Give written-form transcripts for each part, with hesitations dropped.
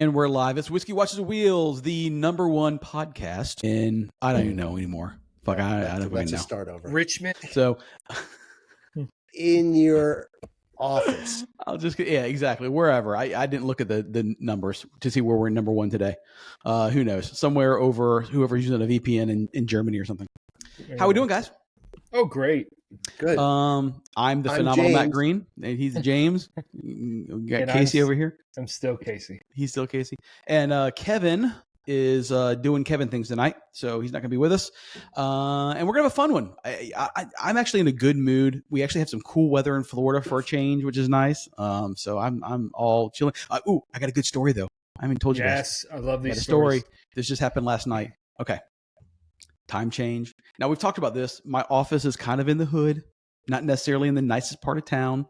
And we're live. It's Whiskey Watches the Wheels, the number one podcast in, I don't even know anymore. Fuck, I don't even Let's know. just start over. Richmond. So, in your office. I'll just, yeah, exactly. Wherever. I didn't look at the numbers to see where we're number one today. Who knows? Somewhere over whoever's using a VPN in Germany or something. How we doing, guys? Oh, great. Good. I'm the phenomenal James. Matt Green, and he's James. We got And Casey over here. I'm still Casey. He's still Casey. And Kevin is doing Kevin things tonight, so he's not going to be with us. And we're going to have a fun one. I'm actually in a good mood. We actually have some cool weather in Florida for a change, which is nice. So I'm all chilling. I got a good story, though. I haven't told you guys. Yes, I love these stories. This just happened last night. Okay. Time change. Now, we've talked about this. My office is kind of in the hood, not necessarily in the nicest part of town.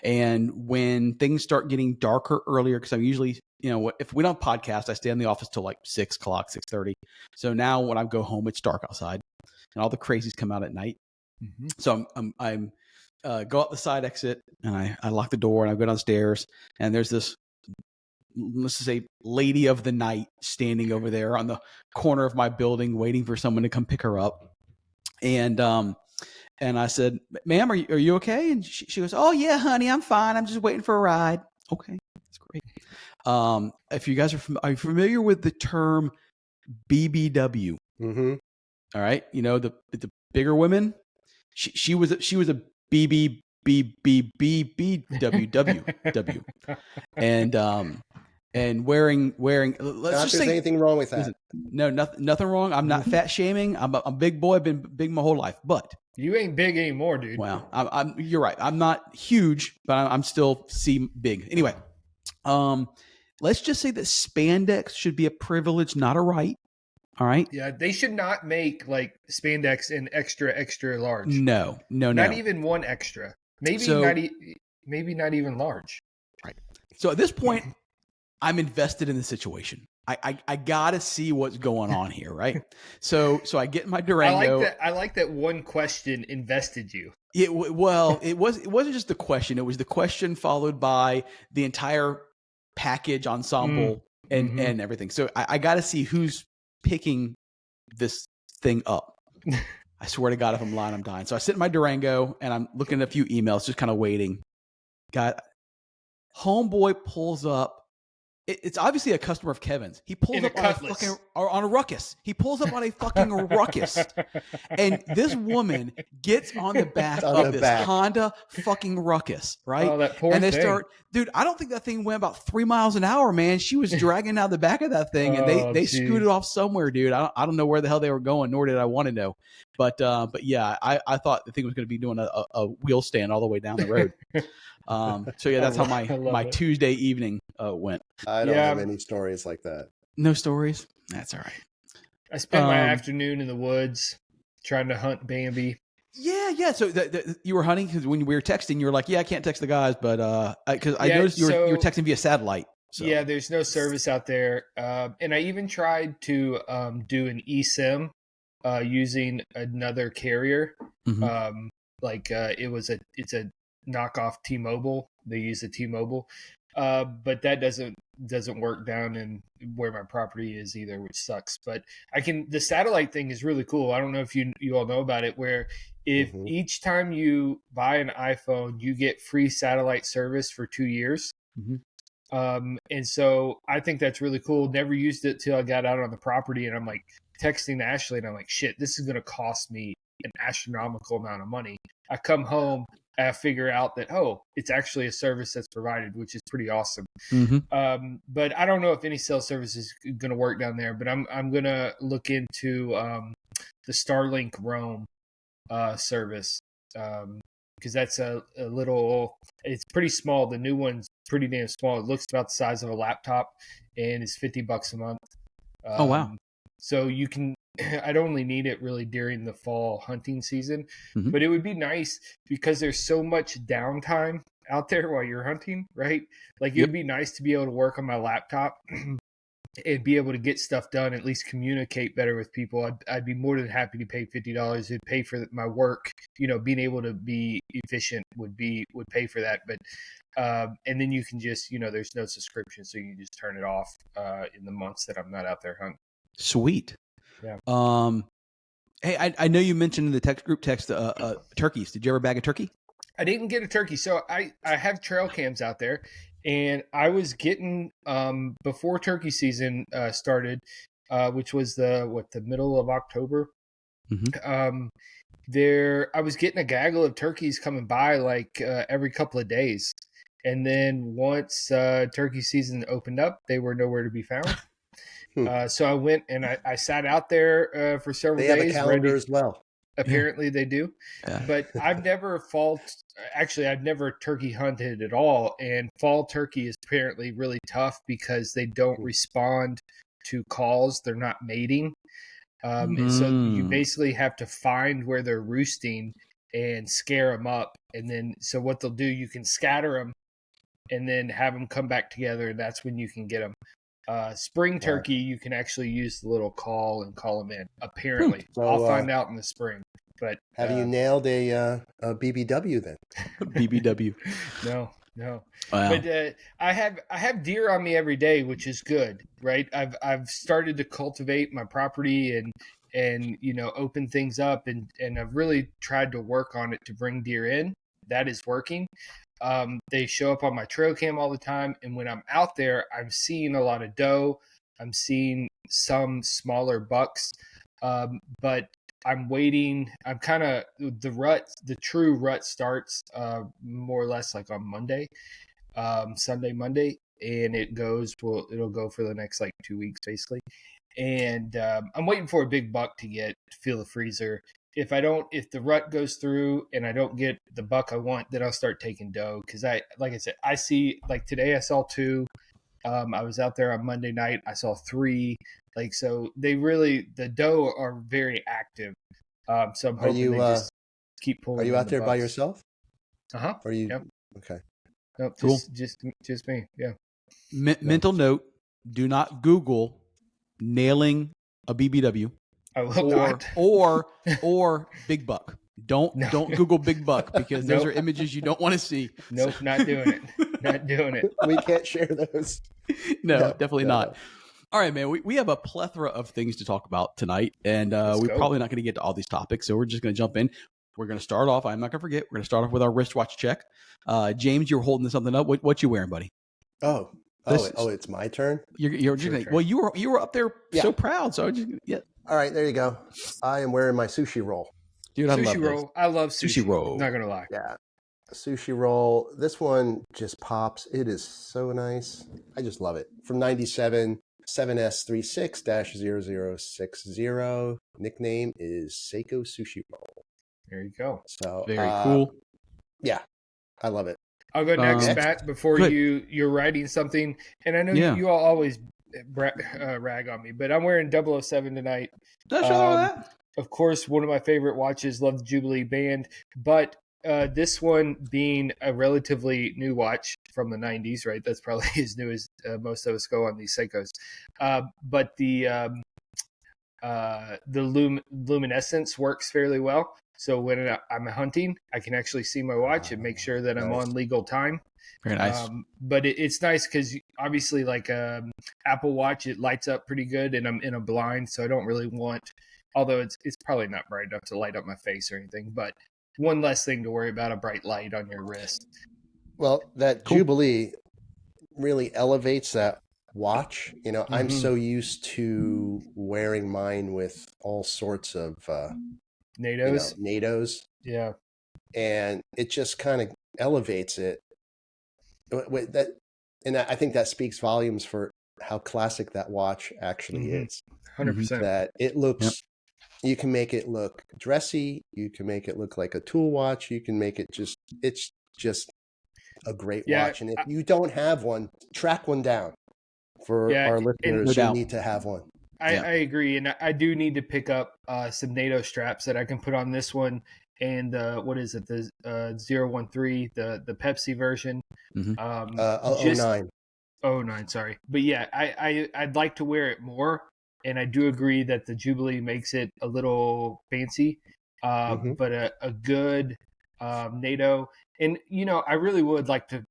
And when things start getting darker earlier, because I'm usually, if we don't podcast, I stay in the office till like 6 o'clock, 6:30. So now when I go home, it's dark outside and all the crazies come out at night. Mm-hmm. So I'm go out the side exit and I lock the door and I go downstairs and there's this, let's just say, lady of the night standing over there on the corner of my building waiting for someone to come pick her up. And I said, ma'am, are you okay? And she goes, oh yeah, honey, I'm fine. I'm just waiting for a ride. Okay, that's great. If you guys are you familiar with the term BBW? Mm-hmm. All right. The bigger women, she was a BBBBBBWW. And wearing. Let's just say anything wrong with that. Listen, no, nothing wrong. I'm not fat shaming. I'm a big boy. I've been big my whole life. But you ain't big anymore, dude. Wow, you're right. I'm not huge, but I'm still big. Anyway, let's just say that spandex should be a privilege, not a right. All right. Yeah, they should not make like spandex in extra large. No. Not even one extra. Maybe not even large. Right. So at this point, I'm invested in the situation. I gotta see what's going on here, right? So I get my Durango. I like that one question invested you. It wasn't just the question. It was the question followed by the entire package ensemble and everything. So I got to see who's picking this thing up. I swear to God, if I'm lying, I'm dying. So I sit in my Durango and I'm looking at a few emails, just kind of waiting. Homeboy pulls up. It's obviously a customer of Kevin's. He pulls up on a ruckus. He pulls up on a fucking ruckus. And this woman gets on the back of this Honda fucking ruckus, right? Oh, that poor and they thing. Dude, I don't think that thing went about 3 miles an hour, man. She was dragging out the back of that thing and they scooted off somewhere, dude. I don't know where the hell they were going, nor did I want to know. But yeah, I thought the thing was going to be doing a wheel stand all the way down the road. So yeah, that's how my Tuesday evening went. I don't have any stories like that. No stories? That's all right. I spent my afternoon in the woods trying to hunt Bambi. Yeah. So you were hunting because when we were texting, you were like, "Yeah, I can't text the guys," but because I noticed you were texting via satellite. So. Yeah, there's no service out there, and I even tried to do an eSIM using another carrier. Mm-hmm. It's a knockoff T-Mobile. They use a T-Mobile, but that doesn't work down in where my property is either, which sucks. But the satellite thing is really cool. I don't know if you all know about it, where if each time you buy an iPhone, you get free satellite service for 2 years. Mm-hmm. And so I think that's really cool. Never used it till I got out on the property, and I'm like texting Ashley, and I'm like, shit, this is going to cost me an astronomical amount of money. I come home, I figure out that, it's actually a service that's provided, which is pretty awesome. Mm-hmm. But I don't know if any cell service is going to work down there, but I'm going to look into the Starlink Roam service because that's a little, it's pretty small. The new one's pretty damn small. It looks about the size of a laptop and it's $50 a month. Oh, wow. So you can, I'd only need it really during the fall hunting season, but it would be nice because there's so much downtime out there while you're hunting, right? Like it would be nice to be able to work on my laptop and be able to get stuff done, at least communicate better with people, I'd be more than happy to pay $50 to pay for my work. Being able to be efficient would pay for that. But and then you can just, there's no subscription, so you can just turn it off in the months that I'm not out there hunting. Sweet. Yeah. Hey, I know you mentioned in the text group text turkeys. Did you ever bag a turkey? I didn't get a turkey. So I have trail cams out there, and I was getting before turkey season started, which was the middle of October. Mm-hmm. I was getting a gaggle of turkeys coming by like every couple of days, and then once turkey season opened up, they were nowhere to be found. So I went and I sat out there for several days. They have a calendar as well. Apparently they do. Yeah. But I've never turkey hunted at all. And fall turkey is apparently really tough because they don't respond to calls. They're not mating. And so you basically have to find where they're roosting and scare them up. And then, so what they'll do, you can scatter them and then have them come back together. And that's when you can get them. Spring turkey, you can actually use the little call and call them in. Apparently, so, I'll find out in the spring. But have you nailed a BBW then? BBW? No. Wow. But I have deer on me every day, which is good, right? I've started to cultivate my property and open things up, and I've really tried to work on it to bring deer in. That is working. They show up on my trail cam all the time, and when I'm out there, I'm seeing a lot of doe. I'm seeing some smaller bucks, but I'm waiting. I'm kind of the true rut starts more or less like on Monday, Sunday, Monday, and it'll go for the next like 2 weeks basically. And I'm waiting for a big buck to fill the freezer. If the rut goes through and I don't get the buck I want, then I'll start taking doe. Cause like I said, I see, like today I saw 2, I was out there on Monday night. I saw 3, like, so the doe are very active. So I'm hoping they just keep pulling. Are you out there by yourself? Uh-huh. Are you? Yep. Okay. Nope. Cool. Just me. Yeah. Mental note: do not Google nailing a BBW. I will not. or big buck. Don't Google big buck because those are images you don't want to see. Nope, not doing it. Not doing it. We can't share those. No, definitely not. No. All right, man. We have a plethora of things to talk about tonight, and we're probably not going to get to all these topics, so we're just going to jump in. We're going to start off. I'm not going to forget. We're going to start off with our wristwatch check. James, you're holding something up. What you wearing, buddy? Oh, it's my turn. You're just well, you were up there so proud. So All right, there you go. I am wearing my sushi roll. Dude, I love roll. I love sushi roll. I'm not gonna lie. Yeah, sushi roll. This one just pops. It is so nice. I just love it. From 97, 7S36-0060. Nickname is Seiko Sushi Roll. There you go. So very cool. Yeah, I love it. I'll go next, Matt. Before you're writing something, and I know you all always rag on me, but I'm wearing 007 tonight. Of course, one of my favorite watches. Love the Jubilee band, but this one being a relatively new watch from the 90s, right? That's probably as new as most of us go on these Seikos. But the luminescence works fairly well. So when I'm hunting, I can actually see my watch and make sure that I'm on legal time. Very nice. But it's nice because obviously, like Apple Watch, it lights up pretty good, and I'm in a blind, so I don't really want. Although it's probably not bright enough to light up my face or anything, but one less thing to worry about, a bright light on your wrist. Well, that Jubilee really elevates that watch. I'm so used to wearing mine with all sorts of NATOs. Yeah. And it just kind of elevates it. And I think that speaks volumes for how classic that watch actually is. 100%. That it looks, you can make it look dressy. You can make it look like a tool watch. You can make it it's just a great watch. And if you don't have one, track one down for our listeners who need to have one. I agree. And I do need to pick up some NATO straps that I can put on this one. And what is it? The 013, the Pepsi version. 09. 09, sorry. But yeah, I'd like to wear it more. And I do agree that the Jubilee makes it a little fancy. But a good NATO. And, I really would like to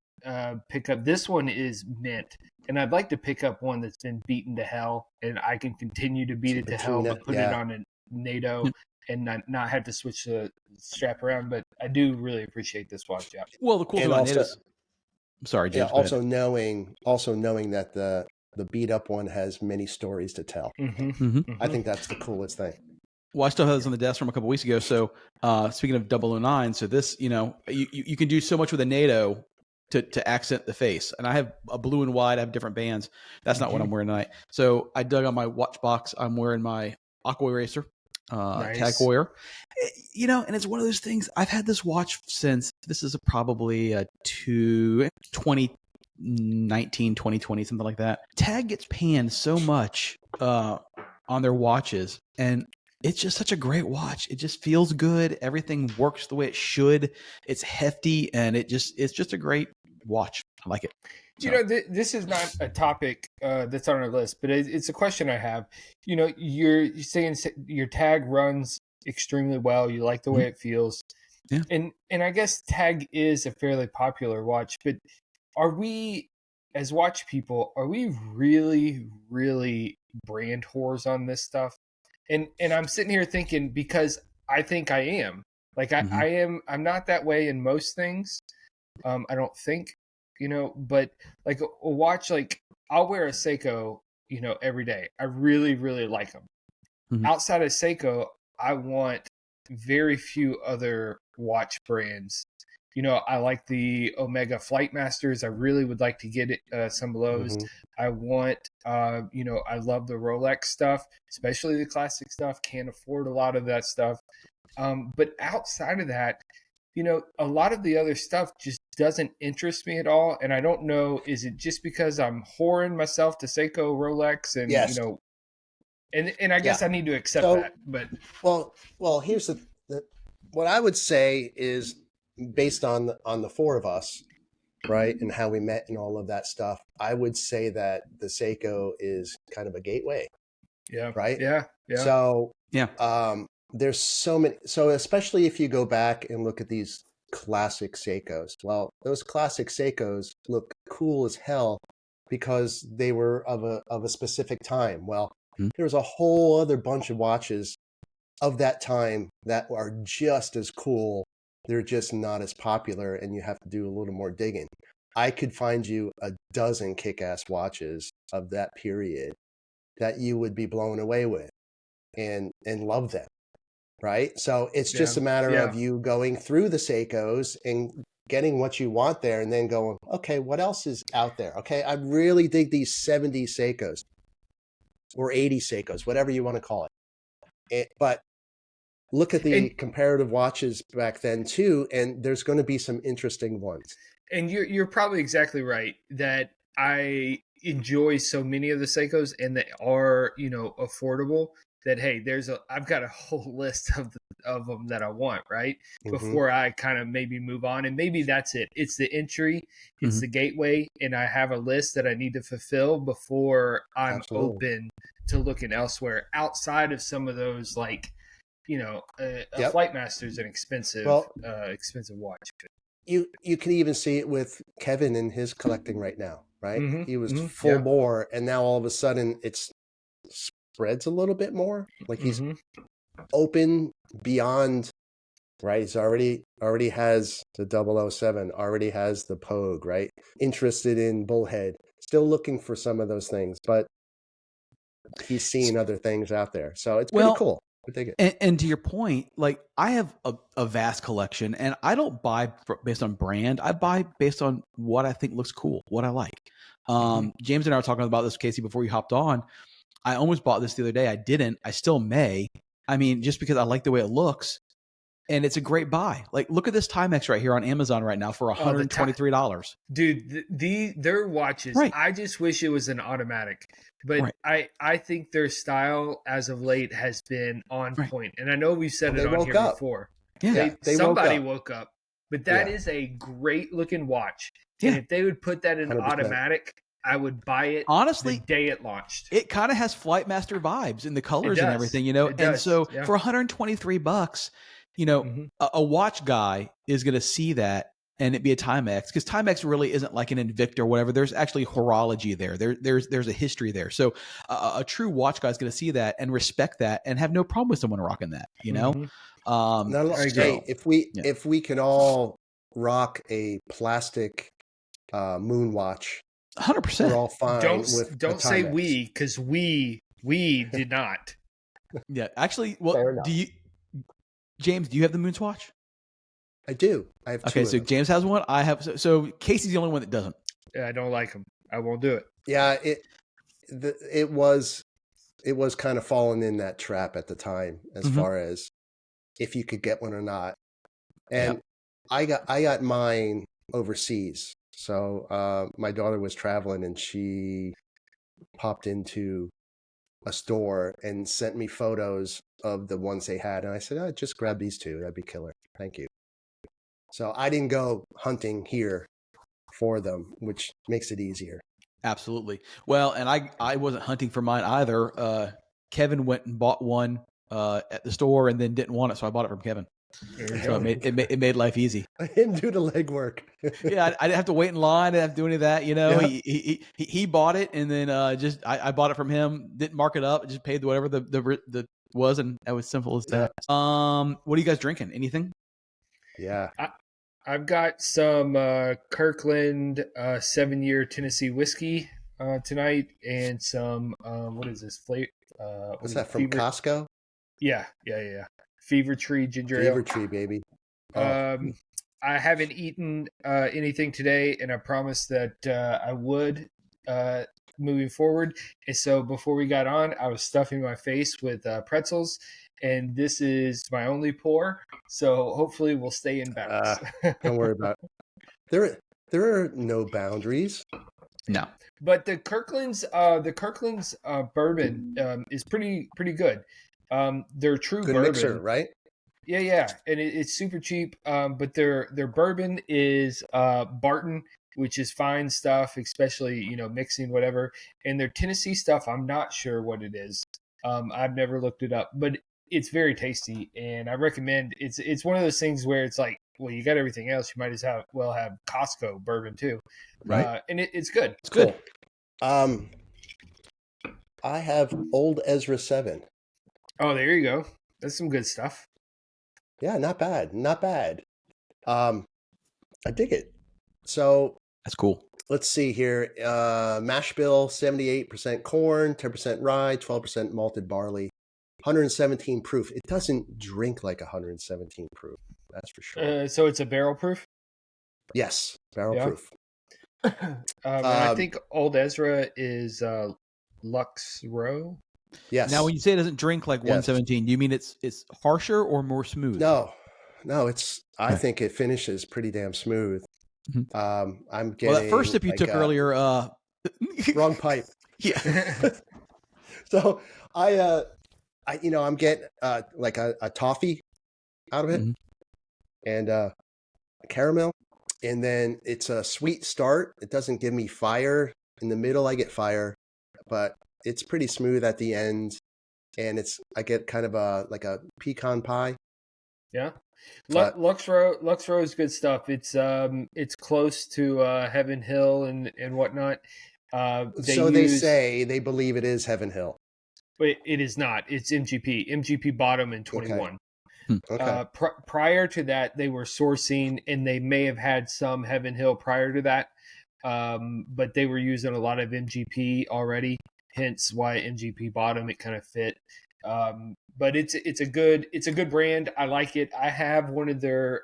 pick up, this one is mint. And I'd like to pick up one that's been beaten to hell, and I can continue to beat it to hell, but put it on a NATO and not have to switch the strap around. But I do really appreciate this watch, yeah. Well, the cool thing about NATO's, sorry, James. Yeah, also knowing that the beat up one has many stories to tell. I think that's the coolest thing. Well, I still have this on the desk from a couple weeks ago. So speaking of 009, so this, you can do so much with a NATO to accent the face. And I have a blue and white. I have different bands. That's not what I'm wearing tonight. So I dug on my watch box. I'm wearing my Aqua Racer Tag Heuer. And it's one of those things. I've had this watch since, this is probably a 2019, 2020, something like that. Tag gets panned so much on their watches, and it's just such a great watch. It just feels good. Everything works the way it should. It's hefty, and it's just a great watch. I like it. So. This is not a topic that's on our list, but it's a question I have. You're saying your Tag runs extremely well. You like the way it feels. Yeah. And I guess Tag is a fairly popular watch, but are we, as watch people, are we really, really brand whores on this stuff? And I'm sitting here thinking, because I think I am. Like I'm not that way in most things. I don't think, but like a watch, like I'll wear a Seiko, every day. I really, really like them. Outside of Seiko, I want very few other watch brands. I like the Omega Flightmasters. I really would like to get some of those. I want, I love the Rolex stuff, especially the classic stuff. Can't afford a lot of that stuff. But outside of that, a lot of the other stuff just doesn't interest me at all. And I don't know, is it just because I'm whoring myself to Seiko, Rolex, and, and I guess I need to accept that. But well, here's what I would say is, based on the four of us, right, and how we met and all of that stuff, I would say that the Seiko is kind of a gateway. Yeah. Right. Yeah. So there's so many. So especially if you go back and look at these classic Seikos, well, those classic Seikos look cool as hell because they were of a specific time. Well, there's a whole other bunch of watches of that time that are just as cool. They're just not as popular, and you have to do a little more digging. I could find you a dozen kick-ass watches of that period that you would be blown away with and love them, right? So it's just a matter of you going through the Seikos and getting what you want there, and then going, okay, what else is out there? Okay, I really dig these 70 Seikos or 80 Seikos, whatever you want to call it. But look at the comparative watches back then too, and there's going to be some interesting ones. And you're probably exactly right that I enjoy so many of the Seikos, and they are affordable. That hey, I've got a whole list of them that I want, right? Before I kind of maybe move on, and maybe that's it. It's the entry, it's the gateway, and I have a list that I need to fulfill before I'm open to looking elsewhere outside of some of those, like. Flightmaster is an expensive watch. You can even see it with Kevin and his collecting right now, right? He was full bore, and now all of a sudden it spreads a little bit more. Like he's open beyond, right? He's already has the 007, already has the Pogue, right? Interested in Bullhead, still looking for some of those things, but he's seeing other things out there. So it's pretty cool. And to your point, like I have a vast collection, and I don't buy based on brand. I buy based on what I think looks cool, what I like. James and I were talking about this, Casey, before you hopped on. I almost bought this the other day. I didn't. I still may. I mean, just because I like the way it looks, and it's a great buy. Like, look at this Timex right here on Amazon right now for $123. Dude, their watches. Right. I just wish it was an automatic. But I think their style as of late has been on point. And I know we've said it on here before. Yeah. Somebody woke up. But that is a great looking watch. Yeah. And if they would put that in 100%. automatic, I would buy it honestly the day it launched. It kind of has Flightmaster vibes in the colors and everything, It and does, so yeah. for $123, a watch guy is going to see that and it be a Timex, because Timex really isn't like an Invicta or whatever. There's actually horology there. There's a history there. So a true watch guy is going to see that and respect that and have no problem with someone rocking that. Hey, if we can all rock a plastic moon watch, 100%, we're all fine. Don't say we, because we did not. Yeah, actually, well, James, do you have the Moonswatch? I do. I have two. Okay, so James has one. I have. So Casey's the only one that doesn't. Yeah, I don't like them. I won't do it. Yeah, it was kind of falling in that trap at the time, as far as if you could get one or not. And I got mine overseas. So my daughter was traveling and she popped into a store and sent me photos of the ones they had. And I said, just grab these two. That'd be killer. Thank you. So I didn't go hunting here for them, which makes it easier. Absolutely. Well, and I wasn't hunting for mine either. Kevin went and bought one at the store and then didn't want it, so I bought it from Kevin. So it made life easy. I didn't do the legwork. Yeah, I didn't have to wait in line. I didn't have to do any of that. Yeah. He bought it, and then I bought it from him. Didn't mark it up. Just paid whatever the was, and that was simple as that. What are you guys drinking? Anything? Yeah. I've got some Kirkland 7-year Tennessee whiskey tonight, and some what is this flavor? What's that from Costco? Yeah. Fever Tree ginger ale. Fever Tree, baby. I haven't eaten anything today, and I promised that I would moving forward. And so before we got on, I was stuffing my face with pretzels. And this is my only pour, so hopefully we'll stay in balance. Don't worry about it. There are no boundaries. No, but the Kirkland's bourbon is pretty good. They're true good bourbon, mixer, right? Yeah, and it's super cheap. But their bourbon is Barton, which is fine stuff, especially mixing whatever. And their Tennessee stuff, I'm not sure what it is. I've never looked it up, but it's very tasty, and I recommend. It's one of those things where it's like, well, you got everything else, you might as well have Costco bourbon too, right? And it's good. It's good. Cool. I have Old Ezra 7. Oh, there you go. That's some good stuff. Yeah, not bad. I dig it. So that's cool. Let's see here. Mash bill, 78% corn, 10% rye, 12% malted barley, 117 proof. It doesn't drink like 117 proof. That's for sure. So it's a barrel proof? Yes, barrel proof. And I think Old Ezra is Lux Row. Yes. Now, when you say it doesn't drink like 117, do you mean it's harsher or more smooth? No. I think it finishes pretty damn smooth. I'm getting. Well, that first sip you took earlier, wrong pipe. Yeah. So I'm getting like a toffee out of it, and caramel, and then it's a sweet start. It doesn't give me fire in the middle. I get fire, but it's pretty smooth at the end, and I get kind of like a pecan pie. Yeah. Lux Row is good stuff. It's close to Heaven Hill and whatnot. They say they believe it is Heaven Hill, but it is not. It's MGP. MGP bottom in 21. Okay. Prior to that, they were sourcing, and they may have had some Heaven Hill prior to that, but they were using a lot of MGP already. Hence why MGP bottom, it kind of fit. But it's a good brand. I like it. I have one of their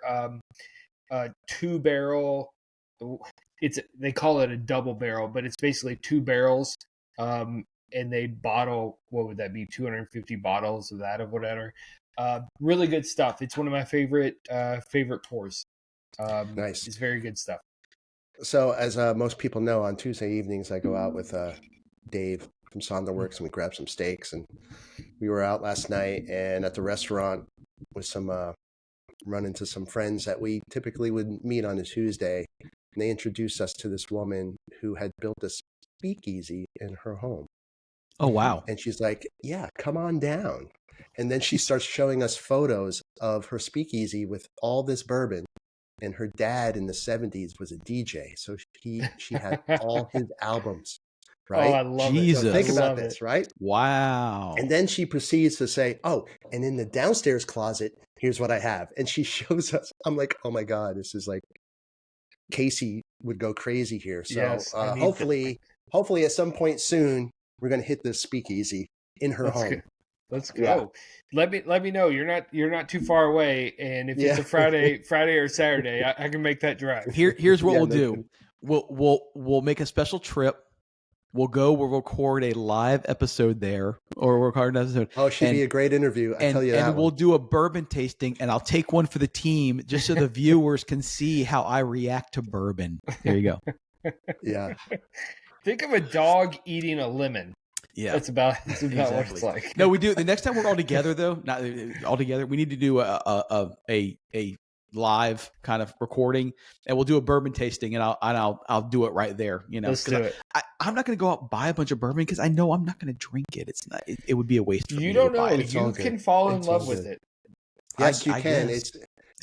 2-barrel. They call it a double barrel, but it's basically 2 barrels. And they bottle, what would that be? 250 bottles of that or whatever. Really good stuff. It's one of my favorite pours. Nice. It's very good stuff. So as most people know, on Tuesday evenings I go out with Dave from Sonderworks, and we grab some steaks, and we were out last night and at the restaurant with some run into some friends that we typically would meet on a Tuesday, and they introduced us to this woman who had built this speakeasy in her home. Oh, wow. And she's like, yeah, come on down. And then she starts showing us photos of her speakeasy with all this bourbon. And her dad in the 70s was a DJ. So she had all his albums, right? Oh, I love Jesus. it. So think about this, right? Wow. And then she proceeds to say, oh, and in the downstairs closet, here's what I have. And she shows us. I'm like, oh my God, this is like Casey would go crazy here. So Yes, hopefully at some point soon, we're going to hit this speakeasy in her home. Let's go. Yeah. Let me know. You're not too far away, and if it's a Friday or Saturday, I can make that drive. Here's what we'll do. We'll make a special trip. We'll record a live episode there, or record an episode. Oh, it should be a great interview. I tell you that. And we'll do a bourbon tasting, and I'll take one for the team just so the viewers can see how I react to bourbon. There you go. Yeah. Think of a dog eating a lemon. Yeah, that's about exactly what it's like. No, we do. The next time we're all together, though, not all together, we need to do a live kind of recording, and we'll do a bourbon tasting, and I'll do it right there. You know, let's do it. I'm not going to go out and buy a bunch of bourbon because I know I'm not going to drink it. It's not. It would be a waste. You don't know. You can fall in love with it. Yes, you can. It's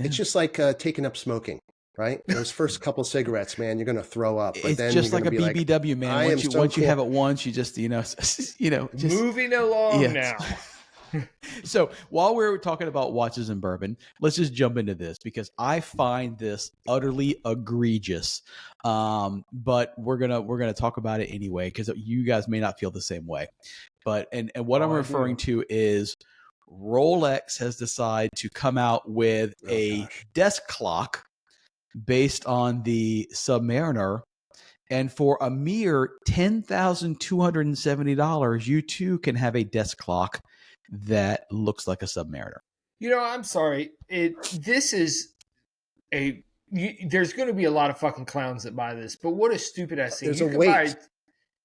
just like taking up smoking. Right, those first couple cigarettes, man, you're gonna throw up. But it's then just like a BBW, like, man. Once you have it once, you just just moving along now. So while we're talking about watches and bourbon, let's just jump into this because I find this utterly egregious. But we're gonna talk about it anyway because you guys may not feel the same way. But and what I'm referring to is Rolex has decided to come out with a desk clock based on the Submariner, and for a mere $10,270, you too can have a desk clock that looks like a Submariner. You know, I'm sorry. This is there's going to be a lot of fucking clowns that buy this, but what a stupid ass thing. There's a weight.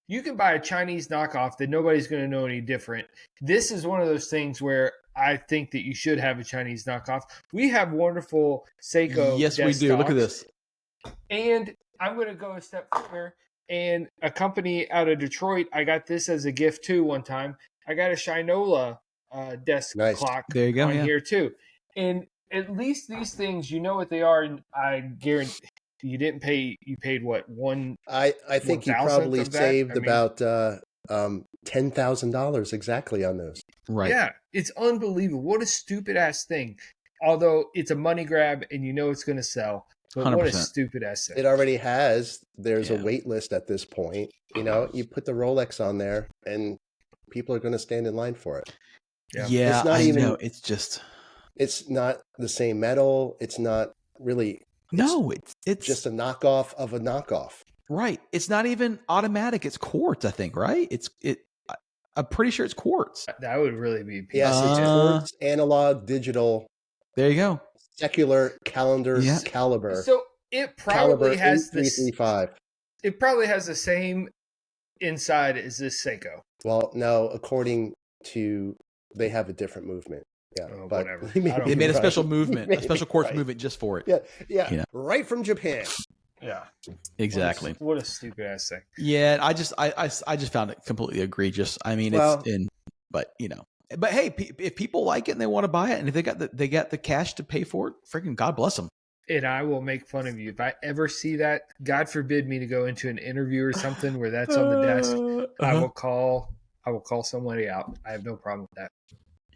You can buy a Chinese knockoff that nobody's going to know any different. This is one of those things where I think that you should have a Chinese knockoff. We have wonderful Seiko. Yes, we do. Look at this. And I'm going to go a step further. And a company out of Detroit, I got this as a gift too one time. I got a Shinola desk clock there you go, on here too. And at least these things, you know what they are. And I guarantee you didn't pay. You paid what? I think you probably saved about $10,000 exactly on those. Right. Yeah, it's unbelievable. What a stupid ass thing. Although it's a money grab and you know it's going to sell. But 100%. What a stupid ass thing. It already has. There's a wait list at this point. You know, you put the Rolex on there and people are going to stand in line for it. Yeah, it's not know. It's just. It's not the same metal. It's not really. It's just a knockoff of a knockoff. Right. It's not even automatic. It's quartz, I think, right? I'm pretty sure it's quartz. That would really be. Yes, it's quartz, analog, digital. There you go. Secular calendar caliber. So it probably has this. It probably has the same inside as this Seiko. Well, no, according to they have a different movement. Yeah, but whatever. They made a special movement, a special quartz movement just for it. Yeah, right from Japan. Yeah, exactly. What a stupid ass thing. Yeah, I just found it completely egregious. I mean, but hey, if people like it and they want to buy it, and if they got the cash to pay for it, freaking God bless them. And I will make fun of you if I ever see that. God forbid me to go into an interview or something where that's on the desk. I will call somebody out. I have no problem with that.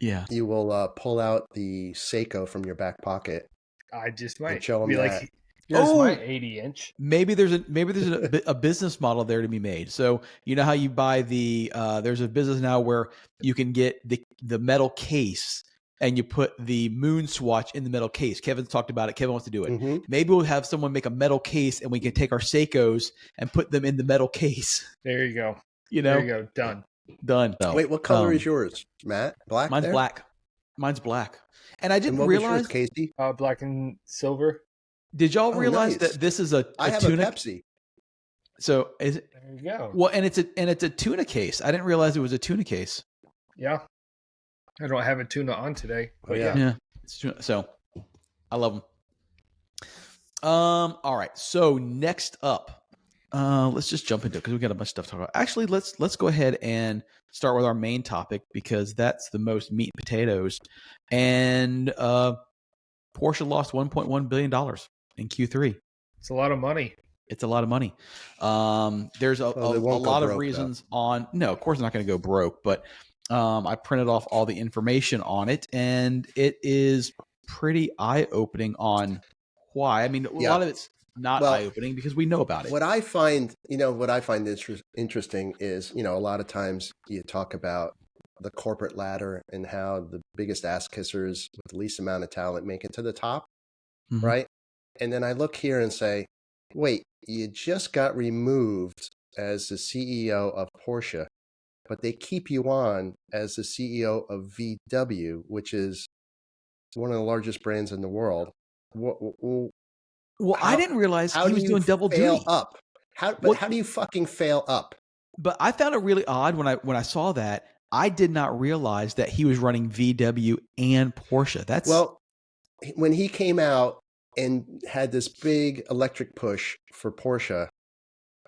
Yeah, you will pull out the Seiko from your back pocket. I just might show them be that. Like, here's my 80-inch. Maybe there's a business model there to be made. So you know how you buy there's a business now where you can get the metal case and you put the moon swatch in the metal case. Kevin's talked about it. Kevin wants to do it. Mm-hmm. Maybe we'll have someone make a metal case and we can take our Seikos and put them in the metal case. There you go. There you go. Done. So, wait, what color is yours, Matt? Black? Mine's black. Mine's black. And I didn't realize. Was yours, Casey? Black and silver. Did y'all realize that this is a I have tuna? A Pepsi. So is it? There you go. Well, and it's a tuna case. I didn't realize it was a tuna case. Yeah. I don't have a tuna on today. But yeah. So I love them. All right. So next up, Let's just jump into it because we got a bunch of stuff to talk about. Actually, let's go ahead and start with our main topic because that's the most meat and potatoes. And Porsche lost $1.1 billion in Q3. It's a lot of money. It's a lot of money. There's a lot of reasons on. No, of course, I'm not going to go broke, but I printed off all the information on it, and it is pretty eye-opening on why. I mean, a lot of it's not eye-opening because we know about it. What I find interesting is, a lot of times you talk about the corporate ladder and how the biggest ass kissers with the least amount of talent make it to the top, right? And then I look here and say, wait, you just got removed as the CEO of Porsche, but they keep you on as the CEO of VW, which is one of the largest brands in the world. I didn't realize he was doing double duty. How do you fucking fail up? But I found it really odd when I saw that. I did not realize that he was running VW and Porsche. When he came out and had this big electric push for Porsche,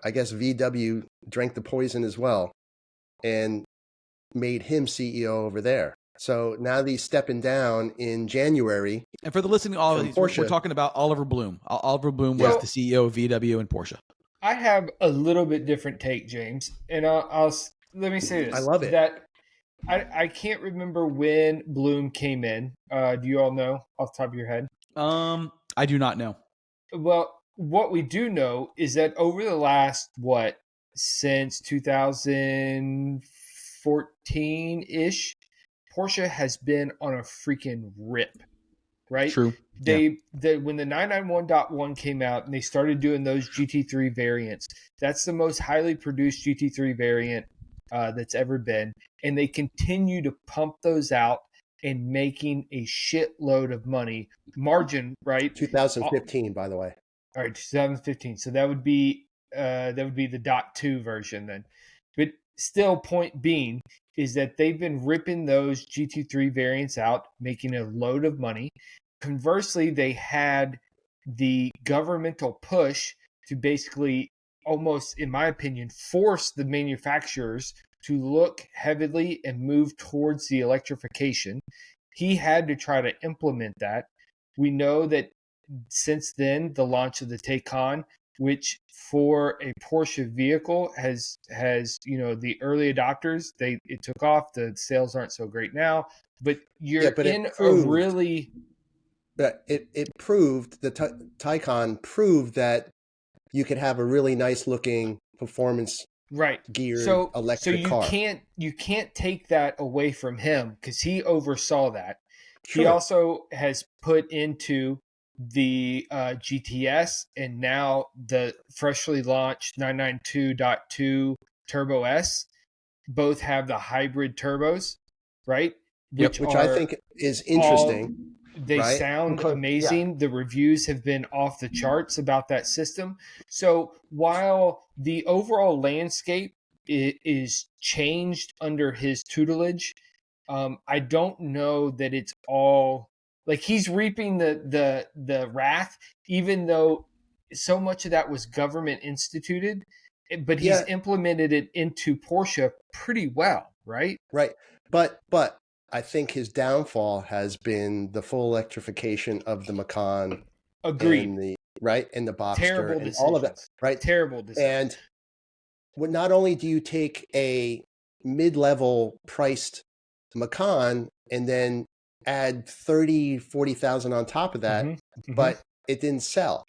I guess VW drank the poison as well and made him CEO over there. So now he's stepping down in January. And for the listening audience, we're talking about Oliver Bloom. Oliver Bloom was the CEO of VW and Porsche. I have a little bit different take, James, and I'll let me say this. I love it. That I can't remember when Bloom came in. Do you all know off the top of your head? I do not know. Well, what we do know is that over the last since 2014-ish, Porsche has been on a freaking rip, right? True. When the 991.1 came out and they started doing those GT3 variants, that's the most highly produced GT3 variant that's ever been. And they continue to pump those out and making a shitload of money. Margin, right? 2015, by the way. All right, 2015. So that would be the .2 version then. But still, point being is that they've been ripping those GT3 variants out, making a load of money. Conversely, they had the governmental push to basically almost, in my opinion, force the manufacturers to look heavily and move towards the electrification. He had to try to implement that. We know that since then, the launch of the Taycan, which for a Porsche vehicle has the early adopters, it took off. The sales aren't so great now, but it proved the Taycan proved that you could have a really nice looking performance geared electric car. So you can't take that away from him because he oversaw that. Sure. He also has put into the GTS and now the freshly launched 992.2 Turbo S. Both have the hybrid turbos, right? Which I think is interesting. They sound amazing. Yeah. The reviews have been off the charts about that system. So while the overall landscape is changed under his tutelage, I don't know that it's all like he's reaping the wrath, even though so much of that was government instituted, but he's implemented it into Porsche pretty well, right? Right. But I think his downfall has been the full electrification of the Macan. Agreed. And the Boxster. Terrible and decisions. All of that. Right. Terrible decisions. And not only do you take a mid-level priced Macan and then add 30,000-40,000 on top of that, but it didn't sell.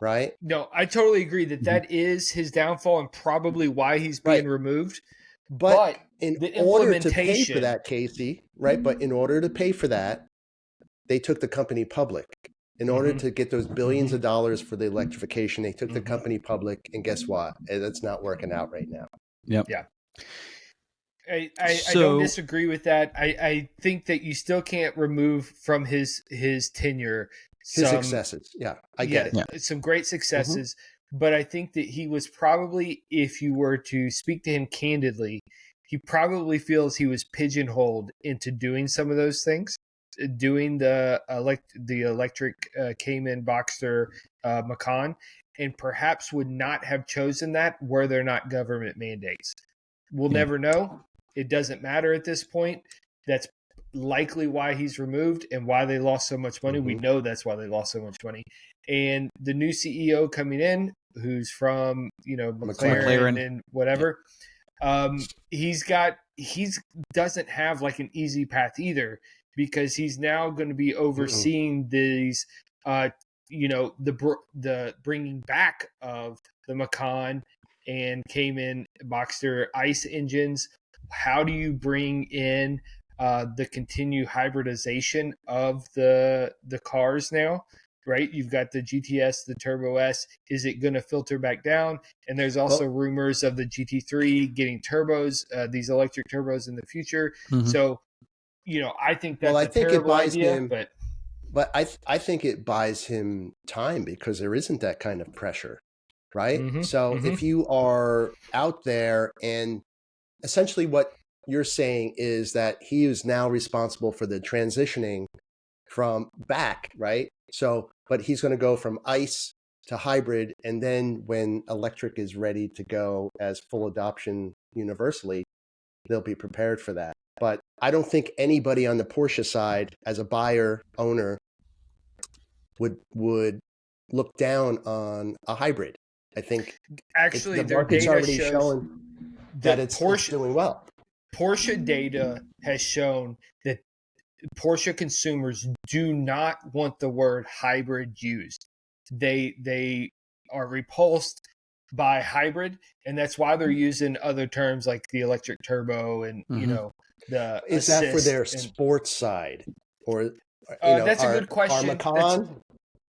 Right? No, I totally agree that is his downfall and probably why he's being removed. But in order to pay for that, Casey, right? But in order to pay for that, they took the company public. In order to get those billions of dollars for the electrification, they took the company public. And guess what? That's not working out right now. Yep. Yeah. I don't disagree with that. I think that you still can't remove from his tenure his successes. Yeah, I get it. Yeah. Some great successes. But I think that he was probably, if you were to speak to him candidly, he probably feels he was pigeonholed into doing some of those things, doing the electric Cayman Boxster Macan. and perhaps would not have chosen that were there not government mandates. We'll never know. It doesn't matter at this point. That's likely why he's removed and why they lost so much money. We know that's why they lost so much money. And the new CEO coming in, who's from, McLaren and whatever, he doesn't have like an easy path either, because he's now going to be overseeing these, the bringing back of the Macan and Cayman Boxster ICE engines. How do you bring in the continued hybridization of the cars now, right? You've got the GTS, the Turbo S. Is it going to filter back down? And there's also rumors of the GT3 getting turbos, these electric turbos in the future. So, I think that's a terrible idea, but I think it buys him time, because there isn't that kind of pressure, right? If you are out there, and essentially what you're saying is that he is now responsible for the transitioning from back, right? So, but he's going to go from ICE to hybrid, and then when electric is ready to go as full adoption universally, they'll be prepared for that. But I don't think anybody on the Porsche side, as a buyer, owner, would look down on a hybrid. I think actually the market's already shown that it's doing well. Porsche data has shown that Porsche consumers do not want the word hybrid used. They are repulsed by hybrid, and that's why they're using other terms like the electric turbo and the is that for their sports side, or that's a good question. Are Macan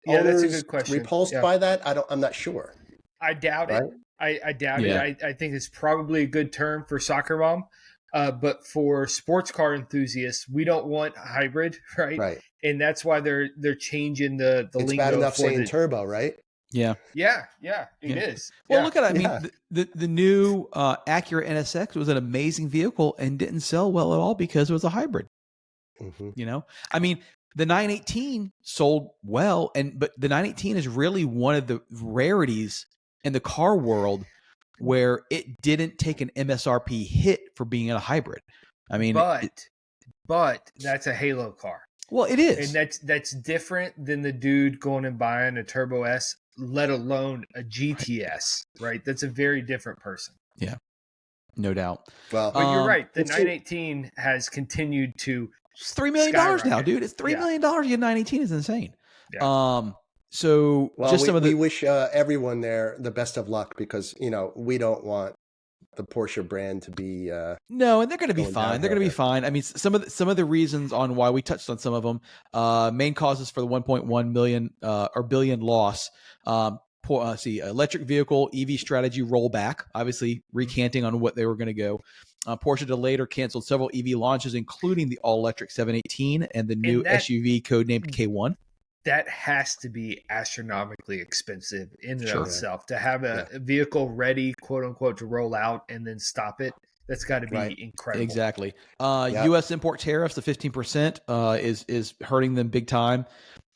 that's a good question. Repulsed by that? I'm not sure. I doubt it. I doubt it. I think it's probably a good term for soccer mom. But for sports car enthusiasts, we don't want hybrid, right? Right. And that's why they're changing the lingo. It's bad enough saying turbo, right? Yeah. It is. Well, look at it. I mean, the new Acura NSX was an amazing vehicle and didn't sell well at all because it was a hybrid. I mean, the 918 sold well, but the 918 is really one of the rarities in the car world where it didn't take an MSRP hit for being a hybrid. I mean, but that's a halo car. Well, it is, and that's different than the dude going and buying a Turbo S, let alone a GTS. Right? That's a very different person. Yeah, no doubt. Well, but you're right. The 918 has continued to. It's $3 million now, dude. It's $3 million. You get 918 is insane. Yeah. So we wish everyone there the best of luck, because we don't want the Porsche brand to be no, and they're going to be fine. They're going to be fine. I mean, some of the reasons on why we touched on some of them, main causes for the 1.1 million or billion loss. Electric vehicle EV strategy rollback, obviously recanting on what they were going to go. Porsche delayed or canceled several EV launches, including the all-electric 718 and the new SUV codenamed K1. That has to be astronomically expensive in and of itself to have a vehicle ready, quote unquote, to roll out and then stop it. That's got to be incredible. Exactly. U.S. import tariffs, the 15% is hurting them big time.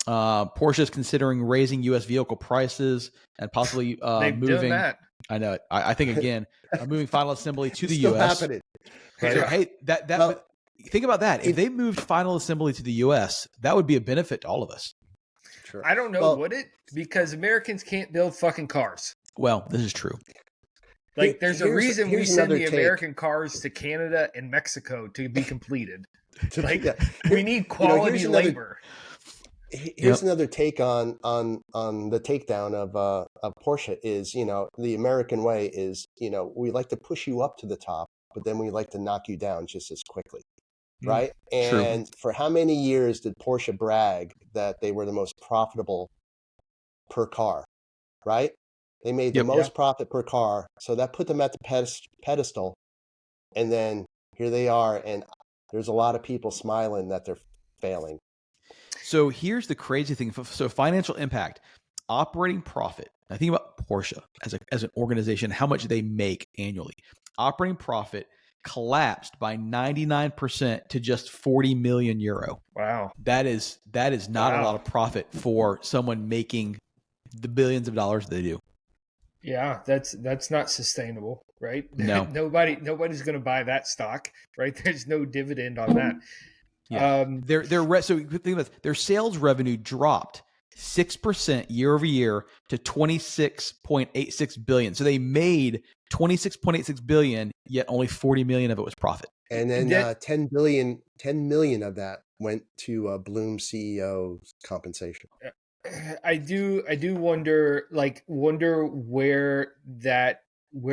Porsche is considering raising U.S. vehicle prices and possibly moving. That. I know it. I think again, moving final assembly to the still U.S. Happening. Right? Hey, but think about that. If they moved final assembly to the U.S., that would be a benefit to all of us. Sure. I don't know, would it? Because Americans can't build fucking cars. Well, this is true. Like, there's a reason we send the American cars to Canada and Mexico to be completed. We need quality labor. Here's another take on the takedown of Porsche is, the American way is, we like to push you up to the top, but then we like to knock you down just as quickly. Right. And for how many years did Porsche brag that they were the most profitable per car? Right. They made the most profit per car. So that put them at the pedestal. And then here they are. And there's a lot of people smiling that they're failing. So here's the crazy thing. So financial impact, operating profit. Now think about Porsche as an organization, how much they make annually. Operating profit collapsed by 99% to just 40 million euro. Wow. That is not a lot of profit for someone making the billions of dollars they do. Yeah, that's not sustainable, right? No. Nobody's going to buy that stock, right? There's no dividend on that. Yeah. So think about this, their sales revenue dropped 6% year over year to 26.86 billion. So they made 26.86 billion, yet only 40 million of it was profit. And then 10 million of that went to Bloom CEO's compensation. I do wonder where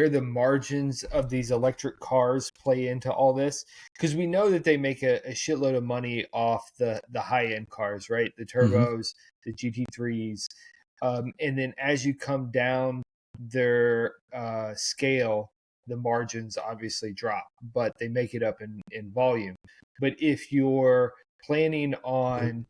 the margins of these electric cars play into all this, because we know that they make a shitload of money off the high end cars, right? The turbos, the GT3s, and then as you come down their scale, the margins obviously drop, but they make it up in volume. But if you're planning on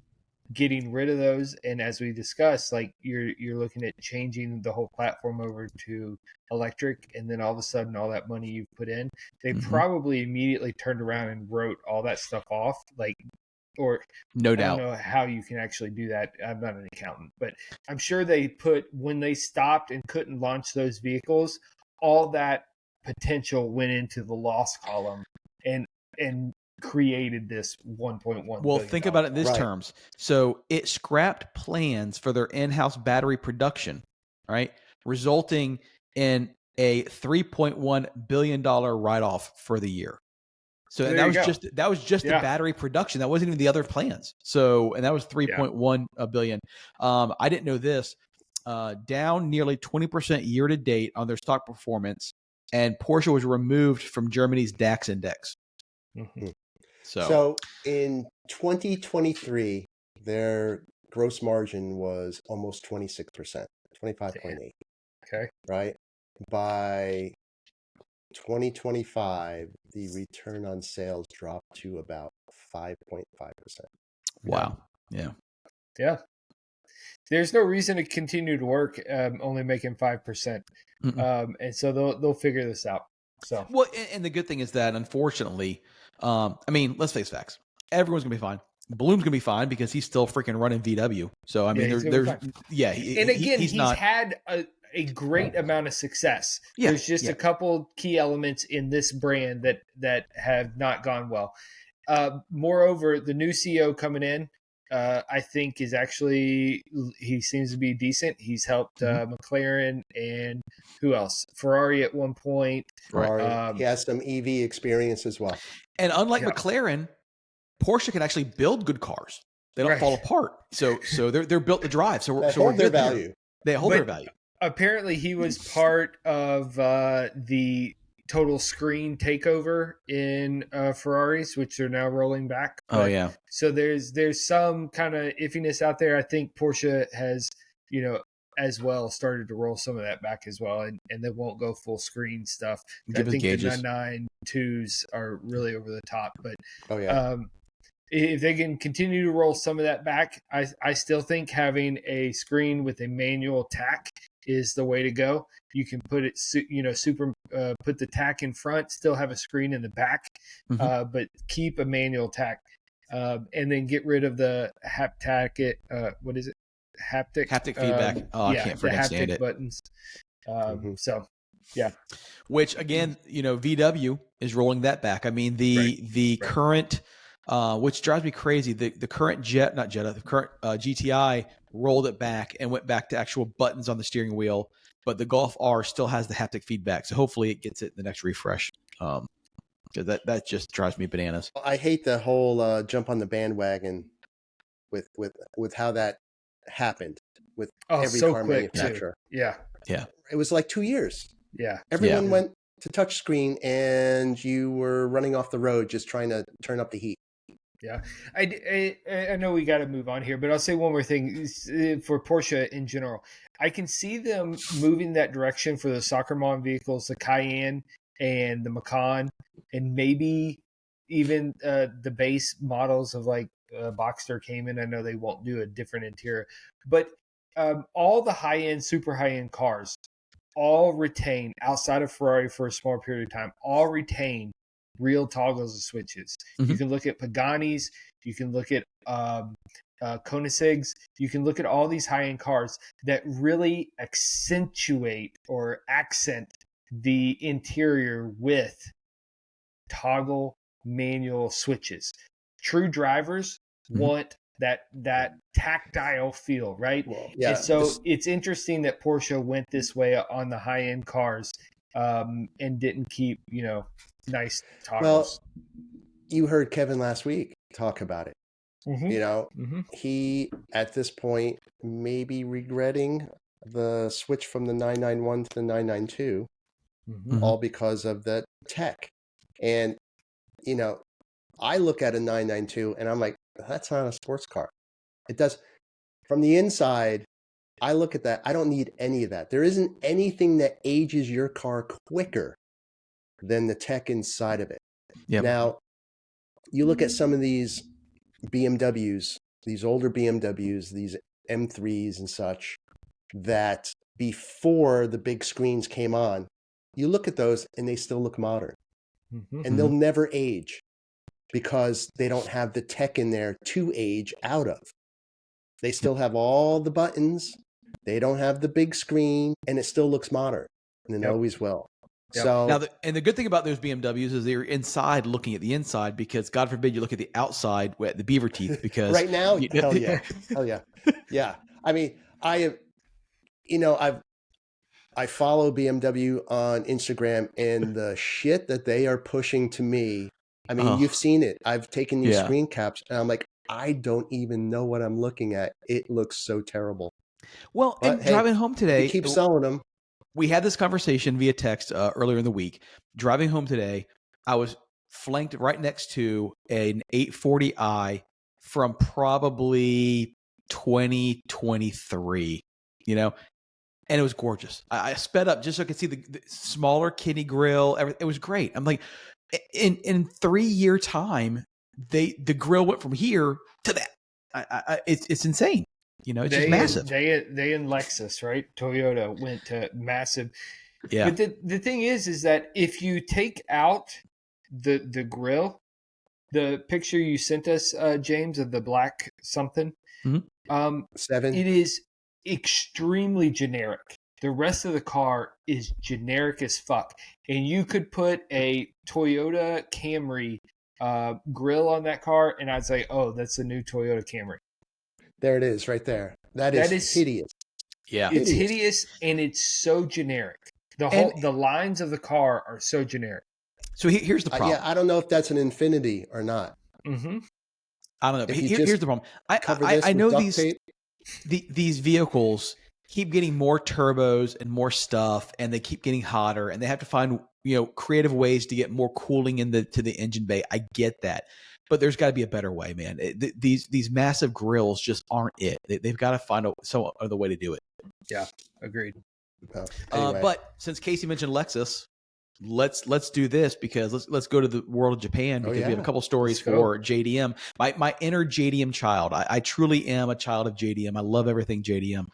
getting rid of those, and as we discussed, like you're looking at changing the whole platform over to electric, and then all of a sudden all that money you've put in, they probably immediately turned around and wrote all that stuff off, like, or no doubt. I don't know how you can actually do that. I'm not an accountant, but I'm sure they put, when they stopped and couldn't launch those vehicles, all that potential went into the loss column and created this 1.1 well, think about it in these terms. So it scrapped plans for their in-house battery production, right, resulting in a $3.1 billion write-off for the year. So and that was just the battery production. That wasn't even the other plans. So, and that was 3.1 billion. I didn't know this. Down nearly 20% year to date on their stock performance, and Porsche was removed from Germany's DAX index. So in 2023, their gross margin was almost 26%, 25.8. Okay. Right? By 2025, the return on sales dropped to about 5.5%. Wow. Yeah. Yeah. There's no reason to continue to work only making 5%. And so they'll figure this out. So, well, and the good thing is that, unfortunately, I mean, let's face facts. Everyone's gonna be fine. Bloom's gonna be fine because he's still freaking running VW. So I mean, he's had a great amount of success. There's just a couple key elements in this brand that have not gone well. Moreover, the new CEO coming in, I think is actually, he seems to be decent. He's helped McLaren and who else? Ferrari at one point. Ferrari. He has some EV experience as well. And unlike McLaren, Porsche can actually build good cars. They don't fall apart. So they're built to drive. So they hold their value. They hold their value. Apparently, he was part of the total screen takeover in Ferraris, which they're now rolling back. Oh yeah. So there's some kind of iffiness out there. I think Porsche has, as well started to roll some of that back as well, and they won't go full screen stuff. I think the 992s are really over the top, but if they can continue to roll some of that back, I still think having a screen with a manual tack is the way to go. You can put it, put the tack in front, still have a screen in the back, but keep a manual tack, and then get rid of the haptic. What is it? Haptic feedback. I can't freaking stand it. Buttons. So, yeah. Which again, VW is rolling that back. I mean, the current, which drives me crazy. The current the current GTI rolled it back and went back to actual buttons on the steering wheel. But the Golf R still has the haptic feedback, so hopefully it gets it in the next refresh. That just drives me bananas. I hate the whole jump on the bandwagon with how that happened with every car manufacturer. Yeah. It was like 2 years. Yeah. Everyone went to touchscreen, and you were running off the road just trying to turn up the heat. Yeah, I know we got to move on here, but I'll say one more thing for Porsche in general. I can see them moving that direction for the soccer mom vehicles, the Cayenne and the Macan, and maybe even the base models of like Boxster Cayman. I know they won't do a different interior, but all the high-end, super high-end cars all retain, outside of Ferrari for a small period of time, all retain real toggles and switches. You can look at Pagani's, you can look at Koenigseggs. You can look at all these high-end cars that really accentuate or accent the interior with toggle manual switches. True drivers want that tactile feel, right? Well, yeah. And so it's interesting that Porsche went this way on the high-end cars and didn't keep, nice toggles. Well, you heard Kevin last week talk about it. He, at this point, may be regretting the switch from the 991 to the 992, all because of the tech. And, I look at a 992 and I'm like, that's not a sports car. It does. From the inside, I look at that. I don't need any of that. There isn't anything that ages your car quicker than the tech inside of it. Yep. Now, you look at some of these BMWs, these older BMWs, these M3s and such, that before the big screens came on, you look at those and they still look modern. And they'll never age because they don't have the tech in there to age out of. They still have all the buttons. They don't have the big screen, and it still looks modern, and it always will. Yep. So now, the good thing about those BMWs is they're inside looking at the inside, because God forbid you look at the outside at the beaver teeth, because right now, hell yeah. Yeah. I mean, I follow BMW on Instagram, and the shit that they are pushing to me. I mean, you've seen it. I've taken these screen caps, and I'm like, I don't even know what I'm looking at. It looks so terrible. Well, but, and driving home today, keep selling them. We had this conversation via text earlier in the week. Driving home today, I was flanked right next to an 840i from probably 2023, and it was gorgeous. I sped up just so I could see the smaller kidney grill. It was great. I'm like, in 3-year time, the grill went from here to that. It's insane. It's just massive. They and Lexus, right? Toyota went to massive. Yeah. But the thing is that if you take out the grill, the picture you sent us, James, of the black something, 7, it is extremely generic. The rest of the car is generic as fuck. And you could put a Toyota Camry grill on that car, and I'd say, oh, that's the new Toyota Camry. There it is, right there. That is hideous. Yeah, it's hideous, and it's so generic. The lines of the car are so generic. So here's the problem. I don't know if that's an Infinity or not. I don't know. But here's the problem. I know these vehicles keep getting more turbos and more stuff, and they keep getting hotter, and they have to find creative ways to get more cooling to the engine bay. I get that. But there's got to be a better way, man. These massive grills just aren't it. They've got to find some other way to do it. Yeah, agreed. Anyway. But since Casey mentioned Lexus, let's do this, because let's go to the world of Japan, because we have a couple stories for JDM. My inner JDM child. I truly am a child of JDM. I love everything JDM.